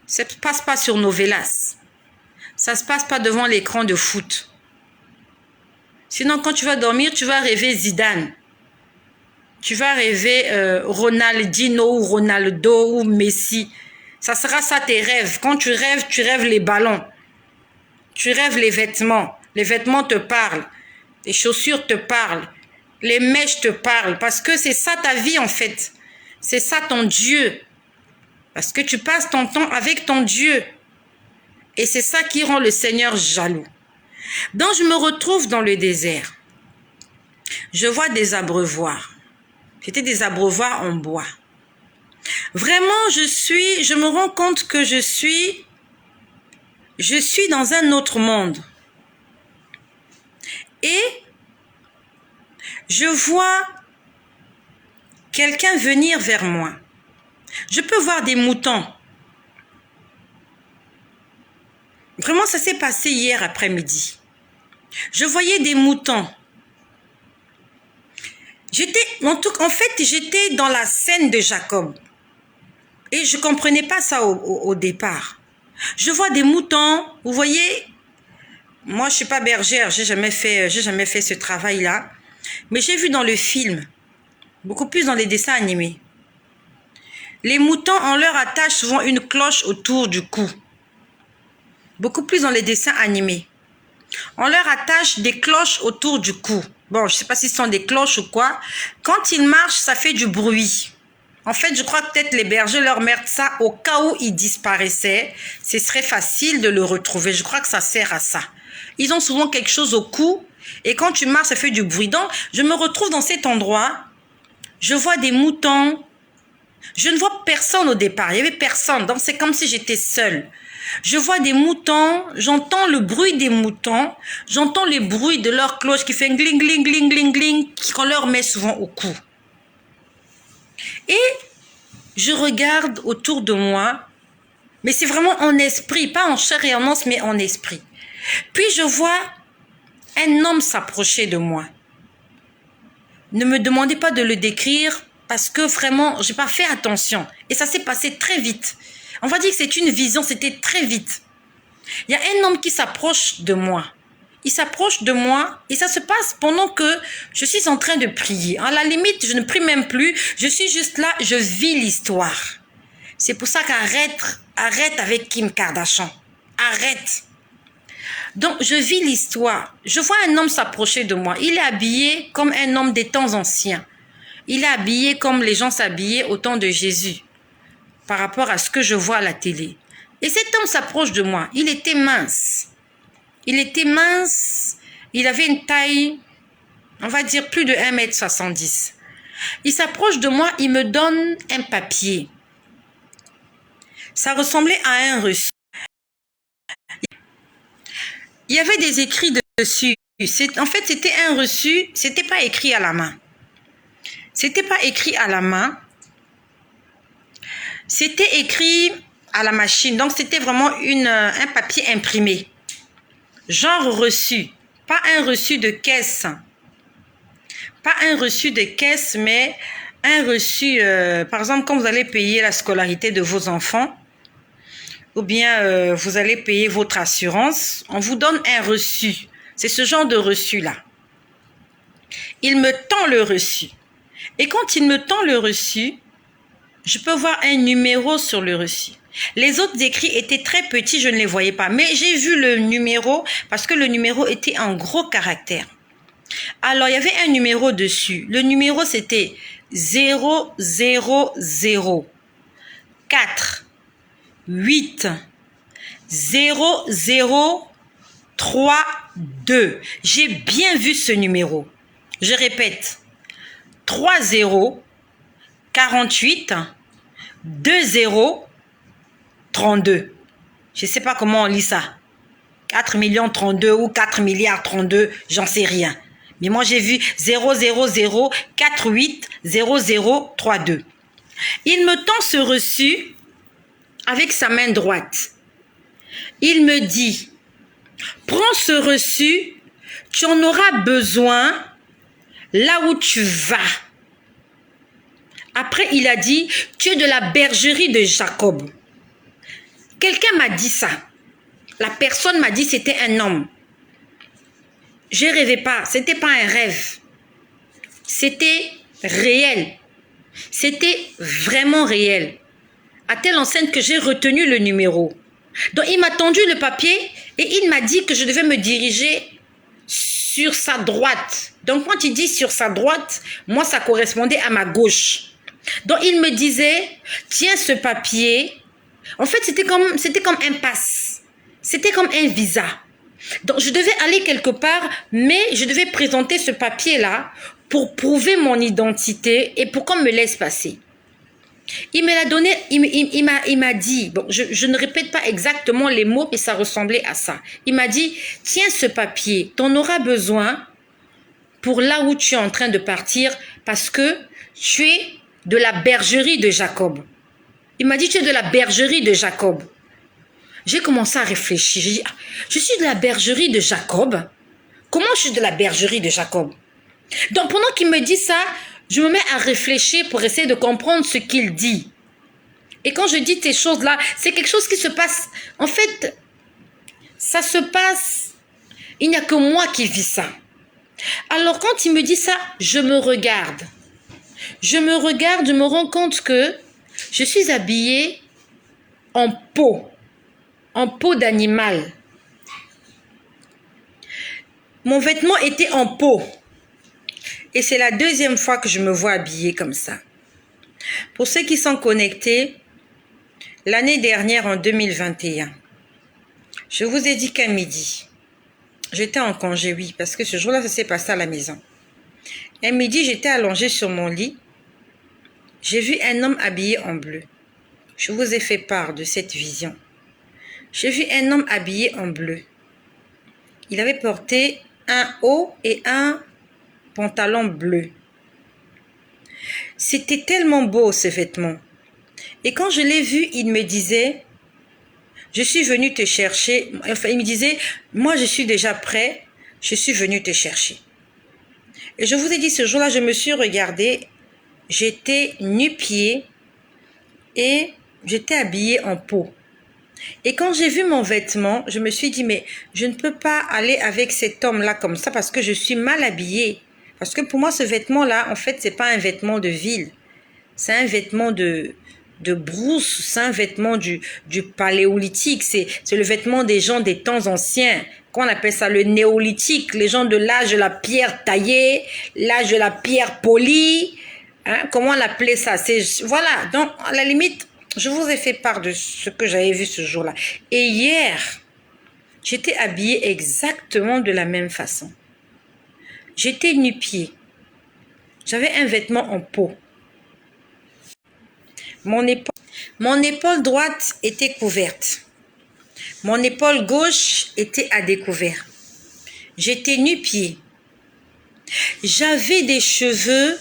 ça ne se passe pas sur Novelas. Ça ne se passe pas devant l'écran de foot. Sinon, quand tu vas dormir, tu vas rêver Zidane. Tu vas rêver Ronaldinho ou Ronaldo ou Messi. Ça sera ça tes rêves. Quand tu rêves les ballons. Tu rêves les vêtements. Les vêtements te parlent. Les chaussures te parlent. Les mèches te parlent. Parce que c'est ça ta vie en fait. C'est ça ton Dieu. Parce que tu passes ton temps avec ton Dieu. Et c'est ça qui rend le Seigneur jaloux. Donc je me retrouve dans le désert. Je vois des abreuvoirs. C'était des abreuvoirs en bois. Vraiment, je me rends compte que je suis dans un autre monde. Et je vois quelqu'un venir vers moi. Je peux voir des moutons. Vraiment, ça s'est passé hier après-midi. Je voyais des moutons. En fait, j'étais dans la scène de Jacob. Et je ne comprenais pas ça au départ. Je vois des moutons. Vous voyez, moi, je ne suis pas bergère. J'ai jamais fait ce travail-là. Mais j'ai vu dans le film, beaucoup plus dans les dessins animés. Les moutons, on leur attache souvent une cloche autour du cou. Beaucoup plus dans les dessins animés. On leur attache des cloches autour du cou. Bon, je ne sais pas si ce sont des cloches ou quoi. Quand ils marchent, ça fait du bruit. En fait, je crois que peut-être les bergers leur mettent ça au cas où ils disparaissaient. Ce serait facile de le retrouver. Je crois que ça sert à ça. Ils ont souvent quelque chose au cou. Et quand tu marches, ça fait du bruit. Donc, je me retrouve dans cet endroit. Je vois des moutons. Je ne vois personne au départ. Il n'y avait personne. Donc, c'est comme si j'étais seule. Je vois des moutons. J'entends le bruit des moutons. J'entends les bruits de leur cloche qui fait gling, gling, gling, gling, gling, qu'on leur met souvent au cou. Et je regarde autour de moi. Mais c'est vraiment en esprit. Pas en chair et en os, mais en esprit. Puis, je vois un homme s'approcher de moi. Ne me demandez pas de le décrire parce que vraiment, j'ai pas fait attention. Et ça s'est passé très vite. On va dire que c'est une vision, c'était très vite. Il y a un homme qui s'approche de moi. Il s'approche de moi et ça se passe pendant que je suis en train de prier. À la limite, je ne prie même plus. Je suis juste là, je vis l'histoire. C'est pour ça arrête avec Kim Kardashian. Arrête. Donc, je vis l'histoire. Je vois un homme s'approcher de moi. Il est habillé comme un homme des temps anciens. Il est habillé comme les gens s'habillaient au temps de Jésus, par rapport à ce que je vois à la télé. Et cet homme s'approche de moi. Il était mince. Il était mince. Il avait une taille, on va dire, plus de 1,70 m. Il s'approche de moi. Il me donne un papier. Ça ressemblait à un reçu. Il y avait des écrits dessus. En fait, c'était un reçu. C'était pas écrit à la main. C'était pas écrit à la main. C'était écrit à la machine. Donc, c'était vraiment un papier imprimé. Genre reçu. Pas un reçu de caisse. Pas un reçu de caisse, mais un reçu, par exemple, quand vous allez payer la scolarité de vos enfants, ou bien vous allez payer votre assurance, on vous donne un reçu. C'est ce genre de reçu-là. Il me tend le reçu. Et quand il me tend le reçu, je peux voir un numéro sur le reçu. Les autres écrits étaient très petits, je ne les voyais pas. Mais j'ai vu le numéro parce que le numéro était en gros caractères. Alors, il y avait un numéro dessus. Le numéro, c'était 000 4 8 0032. J'ai bien vu ce numéro. Je répète. 30 48 20 32. Je ne sais pas comment on lit ça. 4 millions 32 ou 4 milliards 32, j'en sais rien. Mais moi, j'ai vu 000 48 0032. Il me tend ce reçu avec sa main droite. Il me dit, prends ce reçu, tu en auras besoin là où tu vas. Après, il a dit, tu es de la bergerie de Jacob. Quelqu'un m'a dit ça. La personne m'a dit que c'était un homme. Je ne rêvais pas. Ce n'était pas un rêve. C'était réel. C'était vraiment réel. À telle enseigne que j'ai retenu le numéro. Donc, il m'a tendu le papier et il m'a dit que je devais me diriger sur sa droite. Donc, quand il dit sur sa droite, moi, ça correspondait à ma gauche. Donc, il me disait, tiens ce papier. En fait, c'était comme un pass. C'était comme un visa. Donc, je devais aller quelque part, mais je devais présenter ce papier-là pour prouver mon identité et pour qu'on me laisse passer. Il me l'a donné, il m'a dit, bon, je ne répète pas exactement les mots, mais ça ressemblait à ça. Il m'a dit, tiens ce papier, tu en auras besoin pour là où tu es en train de partir parce que tu es de la bergerie de Jacob. Il m'a dit, tu es de la bergerie de Jacob. J'ai commencé à réfléchir. J'ai dit, ah, je suis de la bergerie de Jacob. Comment je suis de la bergerie de Jacob? Donc, pendant qu'il me dit ça, je me mets à réfléchir pour essayer de comprendre ce qu'il dit. Et quand je dis ces choses-là, c'est quelque chose qui se passe. En fait, ça se passe. Il n'y a que moi qui vis ça. Alors, quand il me dit ça, je me regarde. Je me regarde, je me rends compte que je suis habillée en peau d'animal. Mon vêtement était en peau. Et c'est la deuxième fois que je me vois habillée comme ça. Pour ceux qui sont connectés, l'année dernière, en 2021, je vous ai dit qu'à midi, j'étais en congé, oui, parce que ce jour-là, ça s'est passé à la maison. À midi, j'étais allongée sur mon lit J'ai vu un homme habillé en bleu. Je vous ai fait part de cette vision. J'ai vu un homme habillé en bleu. Il avait porté un haut et un pantalon bleu. C'était tellement beau, ce vêtement. Et quand je l'ai vu, il me disait, je suis venu te chercher. Enfin, il me disait, moi, je suis déjà prêt. Je suis venu te chercher. Et je vous ai dit, ce jour-là, je me suis regardée. J'étais nu-pied et j'étais habillée en peau. Et quand j'ai vu mon vêtement, je me suis dit, mais je ne peux pas aller avec cet homme-là comme ça parce que je suis mal habillée. Parce que pour moi, ce vêtement-là, en fait, c'est pas un vêtement de ville. C'est un vêtement de brousse, c'est un vêtement du paléolithique, c'est le vêtement des gens des temps anciens. Qu'on appelle ça le néolithique, les gens de l'âge de la pierre taillée, l'âge de la pierre polie. Hein, comment on appelait ça? Voilà, donc à la limite, je vous ai fait part de ce que j'avais vu ce jour-là. Et hier, j'étais habillée exactement de la même façon. J'étais nu-pied. J'avais un vêtement en peau. Mon épaule droite était couverte. Mon épaule gauche était à découvert. J'étais nu-pied. J'avais des cheveux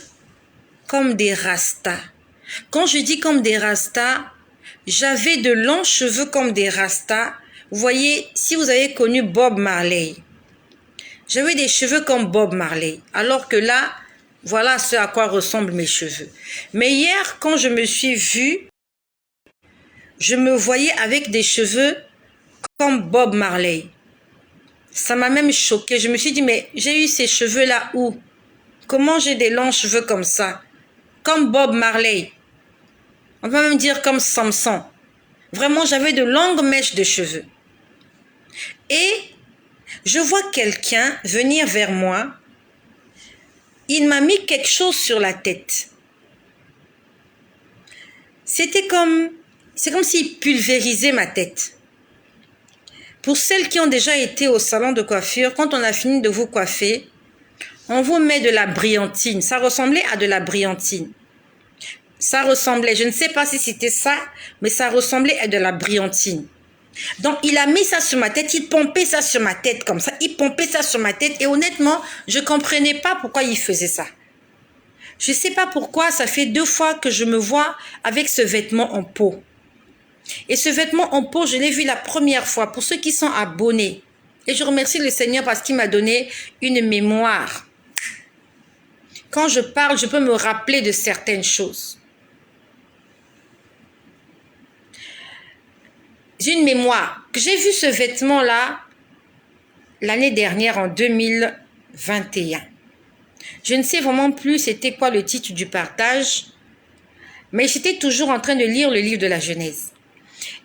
comme des rastas. Quand je dis comme des rastas, j'avais de longs cheveux comme des rastas. Vous voyez, si vous avez connu Bob Marley, j'avais des cheveux comme Bob Marley. Alors que là, voilà ce à quoi ressemblent mes cheveux. Mais hier, quand je me suis vue, je me voyais avec des cheveux comme Bob Marley. Ça m'a même choquée. Je me suis dit, mais j'ai eu ces cheveux-là où? Comment j'ai des longs cheveux comme ça? Comme Bob Marley. On peut même dire comme Samson. Vraiment, j'avais de longues mèches de cheveux. Et je vois quelqu'un venir vers moi. Il m'a mis quelque chose sur la tête. C'est comme s'il pulvérisait ma tête. Pour celles qui ont déjà été au salon de coiffure, quand on a fini de vous coiffer, on vous met de la brillantine. Ça ressemblait à de la brillantine. Ça ressemblait, je ne sais pas si c'était ça, mais ça ressemblait à de la brillantine. Donc, il a mis ça sur ma tête, il pompait ça sur ma tête comme ça. Il pompait ça sur ma tête et honnêtement, je ne comprenais pas pourquoi il faisait ça. Je ne sais pas pourquoi, ça fait 2 fois que je me vois avec ce vêtement en peau. Et ce vêtement en peau, je l'ai vu la première fois pour ceux qui sont abonnés. Et je remercie le Seigneur parce qu'il m'a donné une mémoire. Quand je parle, je peux me rappeler de certaines choses. J'ai une mémoire. J'ai vu ce vêtement-là l'année dernière en 2021. Je ne sais vraiment plus c'était quoi le titre du partage, mais j'étais toujours en train de lire le livre de la Genèse.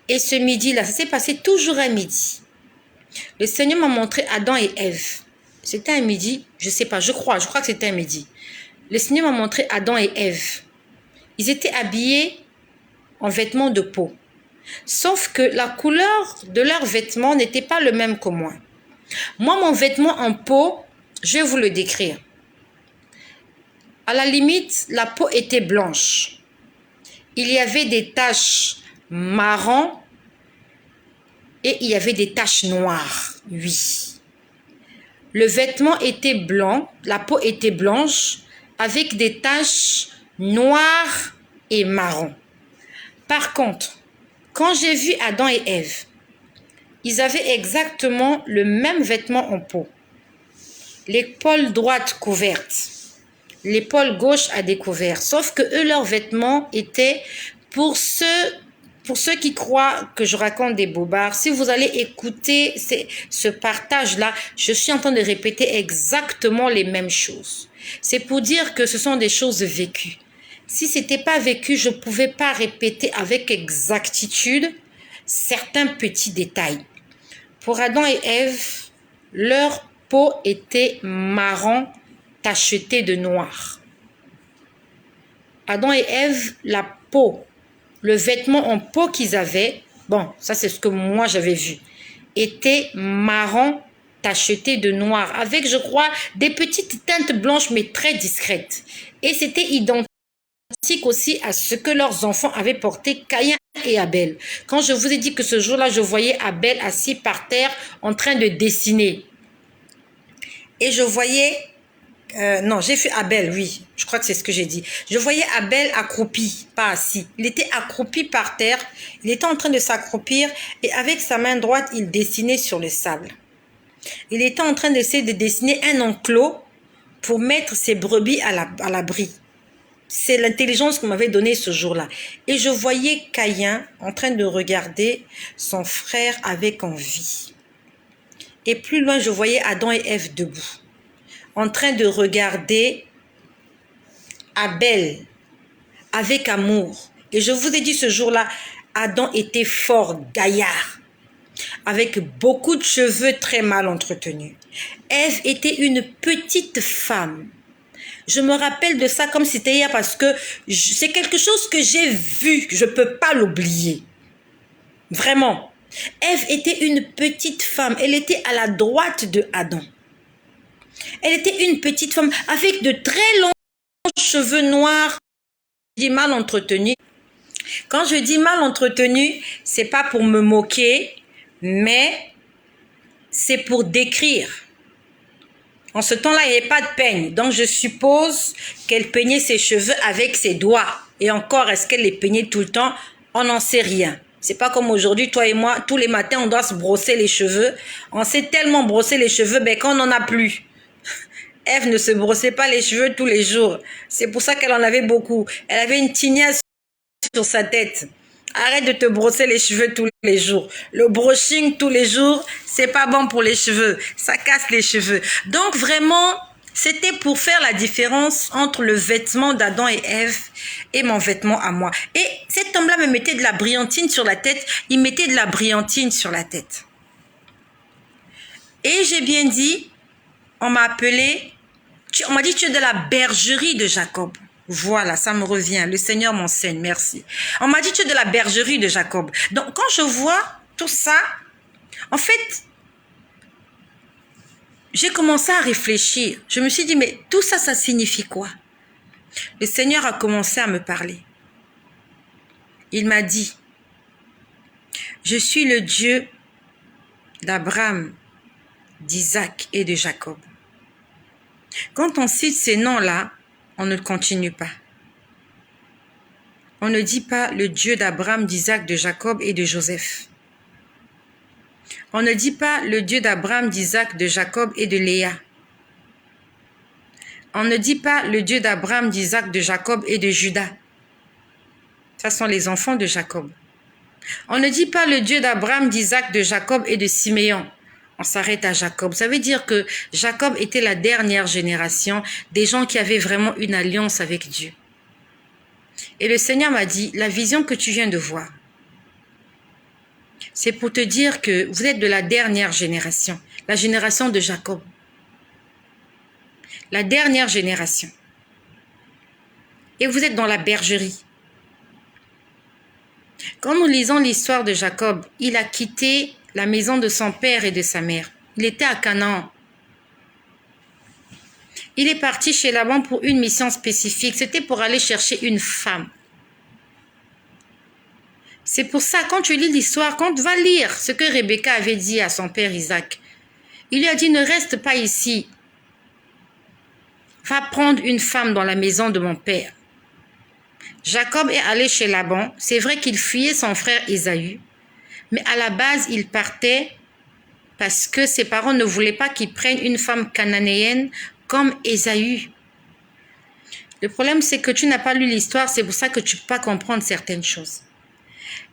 Et ce midi-là, ça s'est passé toujours un midi. Le Seigneur m'a montré Adam et Ève. C'était un midi, je ne sais pas, je crois que c'était un midi. Le Seigneur m'a montré Adam et Ève. Ils étaient habillés en vêtements de peau. Sauf que la couleur de leurs vêtements n'était pas le même que moi. Moi, mon vêtement en peau, je vais vous le décrire. À la limite, la peau était blanche. Il y avait des taches marron et il y avait des taches noires, oui. Le vêtement était blanc, la peau était blanche avec des taches noires et marron. Par contre, quand j'ai vu Adam et Ève, ils avaient exactement le même vêtement en peau. L'épaule droite couverte, l'épaule gauche à découvert. Sauf que eux, leurs vêtements étaient pour ceux qui croient que je raconte des bobards. Si vous allez écouter ce partage-là, je suis en train de répéter exactement les mêmes choses. C'est pour dire que ce sont des choses vécues. Si ce n'était pas vécu, je ne pouvais pas répéter avec exactitude certains petits détails. Pour Adam et Ève, leur peau était marron tacheté de noir. Adam et Ève, la peau, le vêtement en peau qu'ils avaient, bon, ça c'est ce que moi j'avais vu, était marron tacheté de noir, avec, je crois, des petites teintes blanches, mais très discrètes. Et c'était identique aussi à ce que leurs enfants avaient porté Caïn et Abel. Quand je vous ai dit que ce jour-là, je voyais Abel assis par terre en train de dessiner. Et je voyais... non, j'ai fait Abel, oui. Je crois que c'est ce que j'ai dit. Je voyais Abel accroupi, pas assis. Il était accroupi par terre. Il était en train de s'accroupir et avec sa main droite, il dessinait sur le sable. Il était en train d'essayer de dessiner un enclos pour mettre ses brebis à l'abri. C'est l'intelligence qu'on m'avait donnée ce jour-là. Et je voyais Caïn en train de regarder son frère avec envie. Et plus loin, je voyais Adam et Ève debout, en train de regarder Abel avec amour. Et je vous ai dit ce jour-là, Adam était fort gaillard, avec beaucoup de cheveux très mal entretenus. Ève était une petite femme. Je me rappelle de ça comme c'était hier parce que c'est quelque chose que j'ai vu, que je ne peux pas l'oublier. Vraiment. Ève était une petite femme. Elle était à la droite de Adam. Elle était une petite femme avec de très longs cheveux noirs, mal entretenus. Quand je dis mal entretenus, c'est pas pour me moquer, mais c'est pour décrire. En ce temps-là, il n'y avait pas de peigne. Donc, je suppose qu'elle peignait ses cheveux avec ses doigts. Et encore, est-ce qu'elle les peignait tout le temps? On n'en sait rien. C'est pas comme aujourd'hui, toi et moi, tous les matins, on doit se brosser les cheveux. On s'est tellement brossé les cheveux, ben, qu'on n'en a plus. Ève ne se brossait pas les cheveux tous les jours. C'est pour ça qu'elle en avait beaucoup. Elle avait une tignasse sur sa tête. Arrête de te brosser les cheveux tous les jours. Le brushing tous les jours, c'est pas bon pour les cheveux. Ça casse les cheveux. Donc vraiment, c'était pour faire la différence entre le vêtement d'Adam et Ève et mon vêtement à moi. Et cet homme-là me mettait de la brillantine sur la tête. Il mettait de la brillantine sur la tête. Et j'ai bien dit, on m'a appelé, on m'a dit tu es de la bergerie de Jacob. Voilà, ça me revient. Le Seigneur m'enseigne, merci. On m'a dit tu es de la bergerie de Jacob. Donc, quand je vois tout ça, en fait, j'ai commencé à réfléchir. Je me suis dit, mais tout ça, ça signifie quoi? Le Seigneur a commencé à me parler. Il m'a dit, je suis le Dieu d'Abraham, d'Isaac et de Jacob. Quand on cite ces noms-là, on ne continue pas. On ne dit pas le Dieu d'Abraham, d'Isaac, de Jacob et de Joseph. On ne dit pas le Dieu d'Abraham, d'Isaac, de Jacob et de Léa. On ne dit pas le Dieu d'Abraham, d'Isaac, de Jacob et de Judas. Ce sont les enfants de Jacob. On ne dit pas le Dieu d'Abraham, d'Isaac, de Jacob et de Siméon. On s'arrête à Jacob. Ça veut dire que Jacob était la dernière génération des gens qui avaient vraiment une alliance avec Dieu. Et le Seigneur m'a dit, la vision que tu viens de voir, c'est pour te dire que vous êtes de la dernière génération, la génération de Jacob. La dernière génération. Et vous êtes dans la bergerie. Quand nous lisons l'histoire de Jacob, il a quitté la maison de son père et de sa mère. Il était à Canaan. Il est parti chez Laban pour une mission spécifique. C'était pour aller chercher une femme. C'est pour ça, quand tu lis l'histoire, quand tu vas lire ce que Rebecca avait dit à son père Isaac, il lui a dit, ne reste pas ici. Va prendre une femme dans la maison de mon père. Jacob est allé chez Laban. C'est vrai qu'il fuyait son frère Ésaü. Mais à la base, il partait parce que ses parents ne voulaient pas qu'il prenne une femme cananéenne comme Ésaü. Le problème, c'est que tu n'as pas lu l'histoire, c'est pour ça que tu ne peux pas comprendre certaines choses.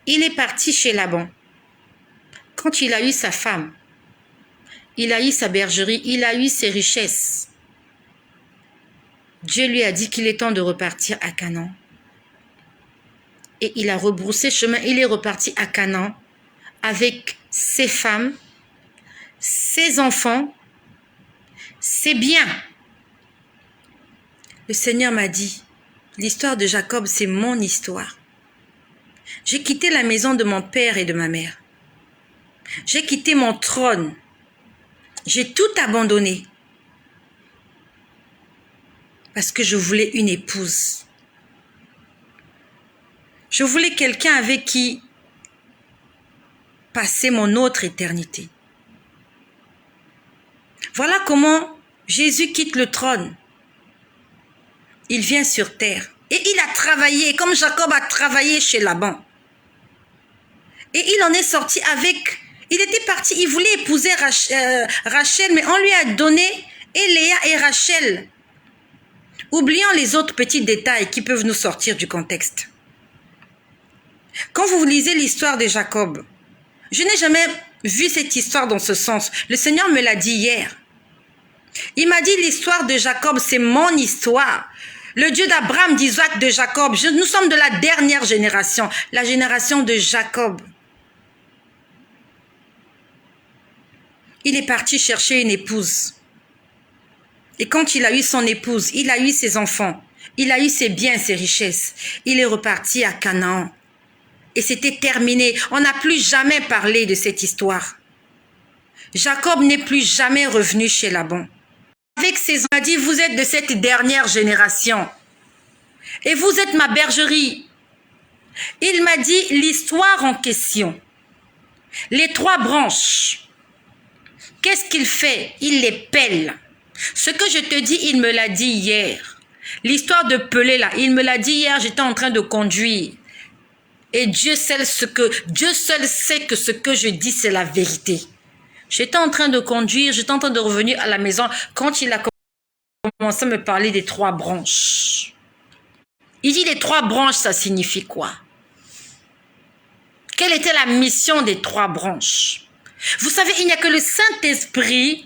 Il est parti chez Laban. Quand il a eu sa femme, il a eu sa bergerie, il a eu ses richesses. Dieu lui a dit qu'il est temps de repartir à Canaan. Et il a rebroussé chemin, il est reparti à Canaan avec ses femmes, ses enfants, ses biens. Le Seigneur m'a dit, l'histoire de Jacob, c'est mon histoire. J'ai quitté la maison de mon père et de ma mère. J'ai quitté mon trône. J'ai tout abandonné. Parce que je voulais une épouse. Je voulais quelqu'un avec qui passer mon autre éternité. Voilà comment Jésus quitte le trône. Il vient sur terre. Et il a travaillé, comme Jacob a travaillé chez Laban. Et il en est sorti avec... Il était parti, il voulait épouser Rachel, mais on lui a donné et Léa et Rachel. Oublions les autres petits détails qui peuvent nous sortir du contexte. Quand vous lisez l'histoire de Jacob, je n'ai jamais vu cette histoire dans ce sens. Le Seigneur me l'a dit hier. Il m'a dit l'histoire de Jacob, c'est mon histoire. Le Dieu d'Abraham, d'Isaac, de Jacob. Nous sommes de la dernière génération, la génération de Jacob. Il est parti chercher une épouse. Et quand il a eu son épouse, il a eu ses enfants, il a eu ses biens, ses richesses. Il est reparti à Canaan. Et c'était terminé. On n'a plus jamais parlé de cette histoire. Jacob n'est plus jamais revenu chez Laban. Avec ses enfants, il a dit, vous êtes de cette dernière génération. Et vous êtes ma bergerie. Il m'a dit, l'histoire en question. Les 3 branches. Qu'est-ce qu'il fait? Il les pèle. Ce que je te dis, il me l'a dit hier. L'histoire de peler là, il me l'a dit hier, j'étais en train de conduire. Et Dieu seul sait que ce que je dis, c'est la vérité. J'étais en train de conduire, j'étais en train de revenir à la maison quand il a commencé à me parler des 3 branches. Il dit les 3 branches, ça signifie quoi? Quelle était la mission des 3 branches? Vous savez, il n'y a que le Saint-Esprit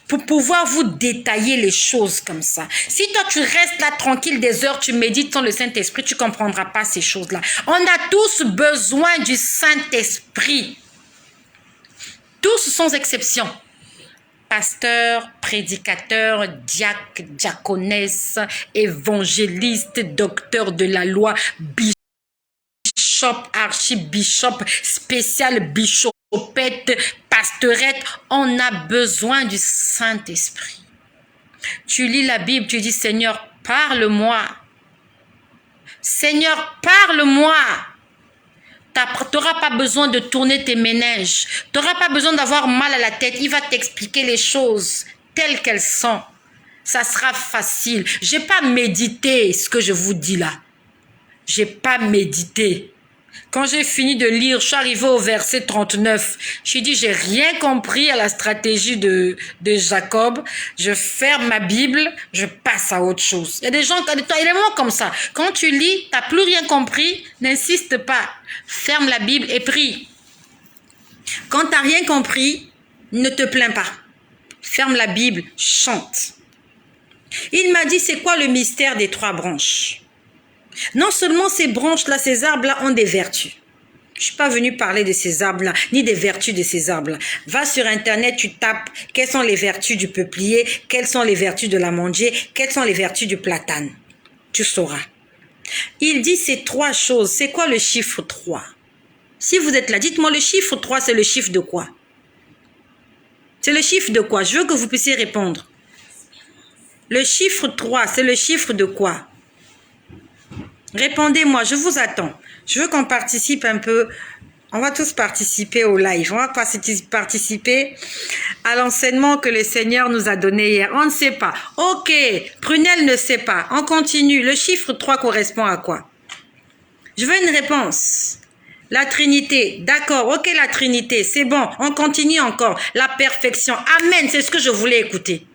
pour pouvoir vous détailler les choses comme ça. Si toi, tu restes là tranquille des heures, tu médites sans le Saint-Esprit, tu ne comprendras pas ces choses-là. On a tous besoin du Saint-Esprit. Tous sans exception. Pasteur, prédicateur, diacre, diaconesse, évangéliste, docteur de la loi, bishop, archibishop, spécial bishopette, pastorette, on a besoin du Saint-Esprit. Tu lis la Bible, tu dis, Seigneur, parle-moi. Seigneur, parle-moi. Tu n'auras pas besoin de tourner tes méninges. Tu n'auras pas besoin d'avoir mal à la tête. Il va t'expliquer les choses telles qu'elles sont. Ça sera facile. Je n'ai pas médité ce que je vous dis là. Je n'ai pas médité. Quand j'ai fini de lire, je suis arrivée au verset 39. Je dit, j'ai rien compris à la stratégie de Jacob. Je ferme ma Bible, je passe à autre chose. Il y a des gens, il y a des moments comme ça. Quand tu lis, tu n'as plus rien compris, n'insiste pas. Ferme la Bible et prie. Quand tu n'as rien compris, ne te plains pas. Ferme la Bible, chante. Il m'a dit, c'est quoi le mystère des 3 branches? Non seulement ces branches-là, ces arbres-là ont des vertus. Je ne suis pas venue parler de ces arbres-là, ni des vertus de ces arbres-là. Va sur Internet, tu tapes quelles sont les vertus du peuplier, quelles sont les vertus de l'amandier, quelles sont les vertus du platane. Tu sauras. Il dit ces 3 choses. C'est quoi le chiffre 3? Si vous êtes là, dites-moi le chiffre 3, c'est le chiffre de quoi? C'est le chiffre de quoi? Je veux que vous puissiez répondre. Le chiffre 3, c'est le chiffre de quoi? Répondez-moi, je vous attends. Je veux qu'on participe un peu. On va tous participer au live. On va participer à l'enseignement que le Seigneur nous a donné hier. On ne sait pas. Ok, Prunelle ne sait pas. On continue. Le chiffre 3 correspond à quoi? Je veux une réponse. La Trinité. D'accord, ok, la Trinité. C'est bon. On continue encore. La perfection. Amen, c'est ce que je voulais écouter.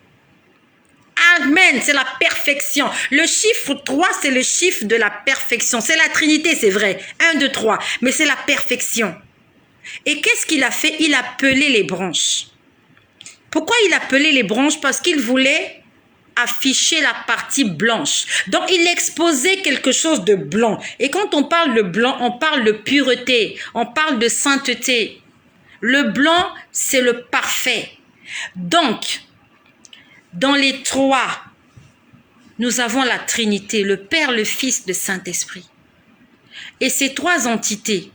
Amen, c'est la perfection. Le chiffre 3, c'est le chiffre de la perfection. C'est la Trinité, c'est vrai. 1, 2, 3. Mais c'est la perfection. Et qu'est-ce qu'il a fait? Il a pelé les branches. Pourquoi il a pelé les branches? Parce qu'il voulait afficher la partie blanche. Donc, il exposait quelque chose de blanc. Et quand on parle de blanc, on parle de pureté. On parle de sainteté. Le blanc, c'est le parfait. Donc, dans les 3, nous avons la Trinité, le Père, le Fils, le Saint-Esprit. Et ces 3 entités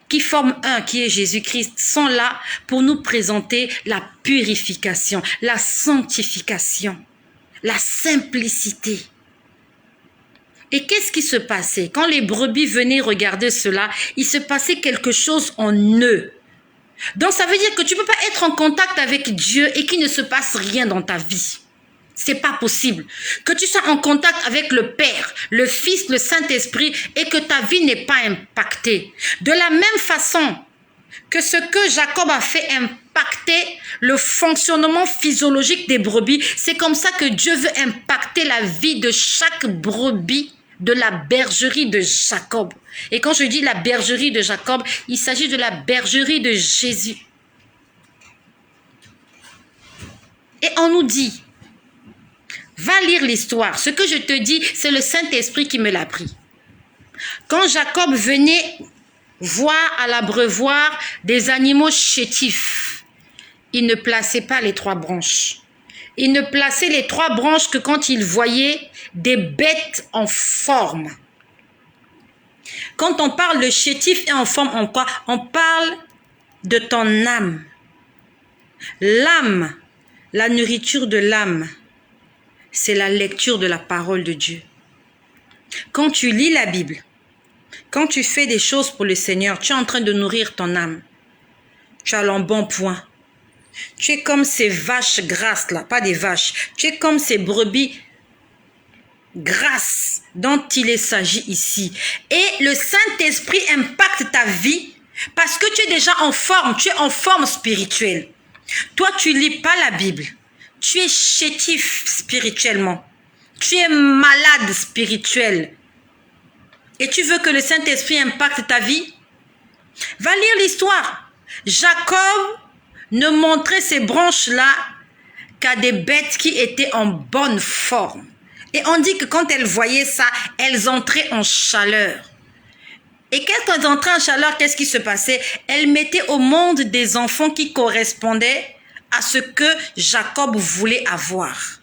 qui forment un, qui est Jésus-Christ, sont là pour nous présenter la purification, la sanctification, la simplicité. Et qu'est-ce qui se passait? Quand les brebis venaient regarder cela, il se passait quelque chose en eux. Donc ça veut dire que tu ne peux pas être en contact avec Dieu et qu'il ne se passe rien dans ta vie. C'est pas possible. Que tu sois en contact avec le Père, le Fils, le Saint-Esprit et que ta vie n'est pas impactée. De la même façon que ce que Jacob a fait impacter le fonctionnement physiologique des brebis, c'est comme ça que Dieu veut impacter la vie de chaque brebis de la bergerie de Jacob. Et quand je dis la bergerie de Jacob, il s'agit de la bergerie de Jésus. Et on nous dit, va lire l'histoire. Ce que je te dis, c'est le Saint-Esprit qui me l'a appris. Quand Jacob venait voir à l'abreuvoir des animaux chétifs, il ne plaçait pas les 3 branches. Il ne plaçait les 3 branches que quand il voyait des bêtes en forme. Quand on parle de chétif et en forme, en quoi? On parle de ton âme. L'âme, la nourriture de l'âme, c'est la lecture de la parole de Dieu. Quand tu lis la Bible, quand tu fais des choses pour le Seigneur, tu es en train de nourrir ton âme. Tu as l'embonpoint. Tu es comme ces vaches grasses là, pas des vaches. Tu es comme ces brebis grasses dont il s'agit ici. Et le Saint-Esprit impacte ta vie parce que tu es déjà en forme, tu es en forme spirituelle. Toi, tu lis pas la Bible. Tu es chétif spirituellement. Tu es malade spirituel. Et tu veux que le Saint-Esprit impacte ta vie? Va lire l'histoire. Jacob ne montrait ces branches-là qu'à des bêtes qui étaient en bonne forme. Et on dit que quand elles voyaient ça, elles entraient en chaleur. Et quand elles entraient en chaleur, qu'est-ce qui se passait? Elles mettaient au monde des enfants qui correspondaient à ce que Jacob voulait avoir.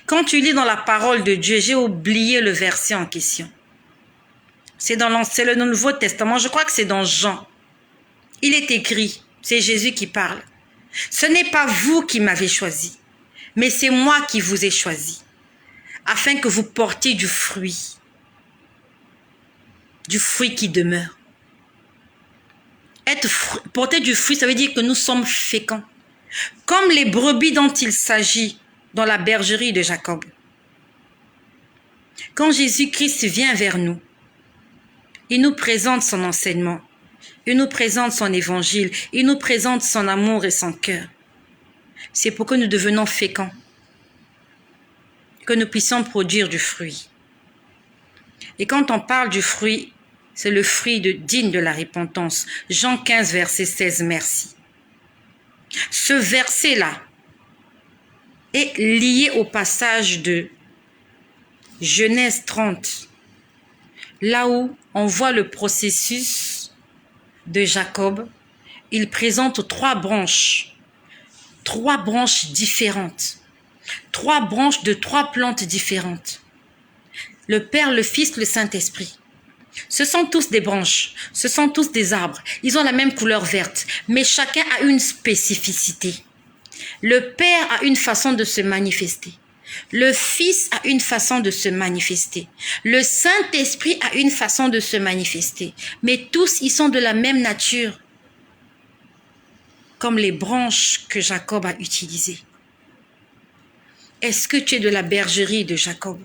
Quand tu lis dans la parole de Dieu, j'ai oublié le verset en question. C'est le Nouveau Testament, je crois que c'est dans Jean. Il est écrit, c'est Jésus qui parle. Ce n'est pas vous qui m'avez choisi, mais c'est moi qui vous ai choisi, afin que vous portiez du fruit qui demeure. Porter du fruit, ça veut dire que nous sommes féconds. Comme les brebis dont il s'agit dans la bergerie de Jacob. Quand Jésus-Christ vient vers nous, il nous présente son enseignement, il nous présente son évangile, il nous présente son amour et son cœur. C'est pour que nous devenons féconds, que nous puissions produire du fruit. Et quand on parle du fruit, c'est le fruit digne de la repentance. Jean 15, verset 16, merci. Ce verset-là est lié au passage de Genèse 30, là où on voit le processus de Jacob. Il présente 3 branches différentes, 3 branches de 3 plantes différentes. Le Père, le Fils, le Saint-Esprit. Ce sont tous des branches, ce sont tous des arbres. Ils ont la même couleur verte, mais chacun a une spécificité. Le Père a une façon de se manifester. Le Fils a une façon de se manifester. Le Saint-Esprit a une façon de se manifester. Mais tous, ils sont de la même nature, comme les branches que Jacob a utilisées. Est-ce que tu es de la bergerie de Jacob?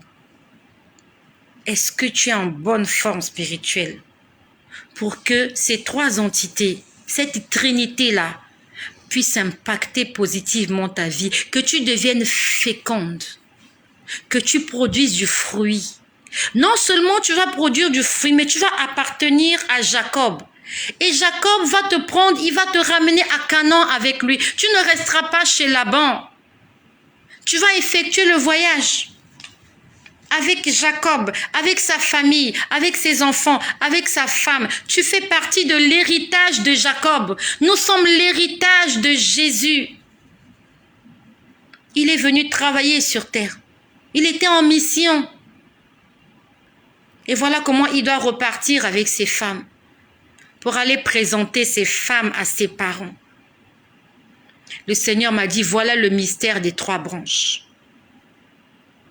Est-ce que tu es en bonne forme spirituelle pour que ces 3 entités, cette trinité-là, puisse impacter positivement ta vie, que tu deviennes féconde, que tu produises du fruit. Non seulement tu vas produire du fruit, mais tu vas appartenir à Jacob. Et Jacob va te prendre, il va te ramener à Canaan avec lui. Tu ne resteras pas chez Laban. Tu vas effectuer le voyage avec Jacob, avec sa famille, avec ses enfants, avec sa femme. Tu fais partie de l'héritage de Jacob. Nous sommes l'héritage de Jésus. Il est venu travailler sur terre. Il était en mission. Et voilà comment il doit repartir avec ses femmes pour aller présenter ses femmes à ses parents. Le Seigneur m'a dit, voilà le mystère des 3 branches.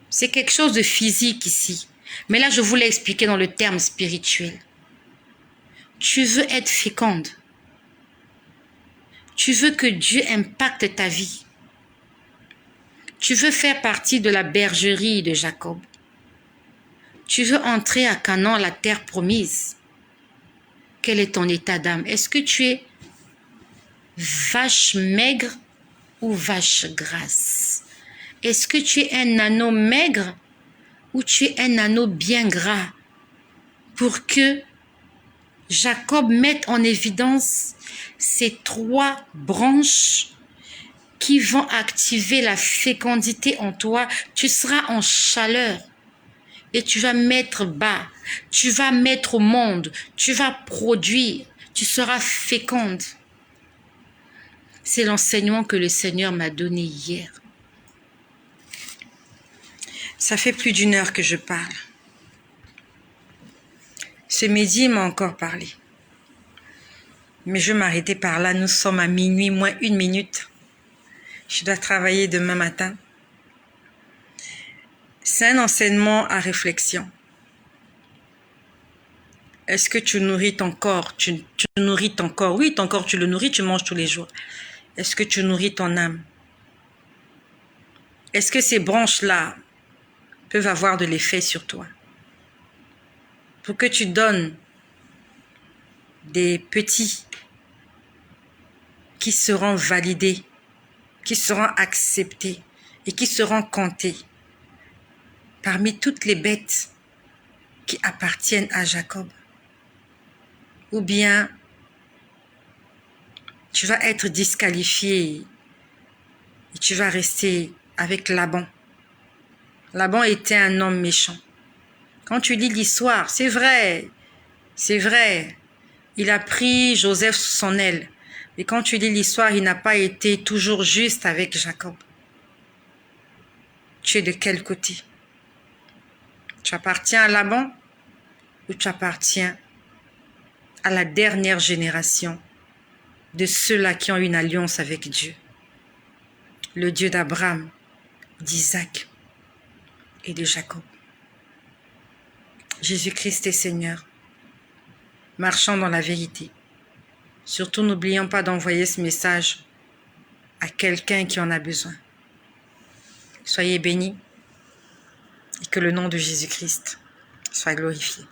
C'est quelque chose de physique ici. Mais là, je voulais expliquer dans le terme spirituel. Tu veux être féconde. Tu veux que Dieu impacte ta vie. Tu veux faire partie de la bergerie de Jacob. Tu veux entrer à Canaan, la terre promise. Quel est ton état d'âme? Est-ce que tu es vache maigre ou vache grasse? Est-ce que tu es un anneau maigre ou tu es un anneau bien gras pour que Jacob mette en évidence ces 3 branches qui vont activer la fécondité en toi? Tu seras en chaleur et tu vas mettre bas, tu vas mettre au monde, tu vas produire, tu seras féconde. C'est l'enseignement que le Seigneur m'a donné hier. Ça fait plus d'1 heure que je parle. Ce midi, il m'a encore parlé. Mais je vais m'arrêter par là. Nous sommes à minuit, moins 1 minute. Je dois travailler demain matin. C'est un enseignement à réflexion. Est-ce que tu nourris ton corps? Tu nourris ton corps? Oui, ton corps, tu le nourris, tu manges tous les jours. Est-ce que tu nourris ton âme? Est-ce que ces branches-là peuvent avoir de l'effet sur toi? Pour que tu donnes des petits qui seront validés, qui seront acceptés et qui seront comptés parmi toutes les bêtes qui appartiennent à Jacob. Ou bien tu vas être disqualifié et tu vas rester avec Laban. Laban était un homme méchant. Quand tu lis l'histoire, c'est vrai, il a pris Joseph sous son aile. Mais quand tu lis l'histoire, il n'a pas été toujours juste avec Jacob. Tu es de quel côté? Tu appartiens à Laban ou tu appartiens à la dernière génération de ceux-là qui ont une alliance avec Dieu? Le Dieu d'Abraham, d'Isaac et de Jacob. Jésus-Christ est Seigneur. Marchons dans la vérité. Surtout, n'oublions pas d'envoyer ce message à quelqu'un qui en a besoin. Soyez bénis et que le nom de Jésus-Christ soit glorifié.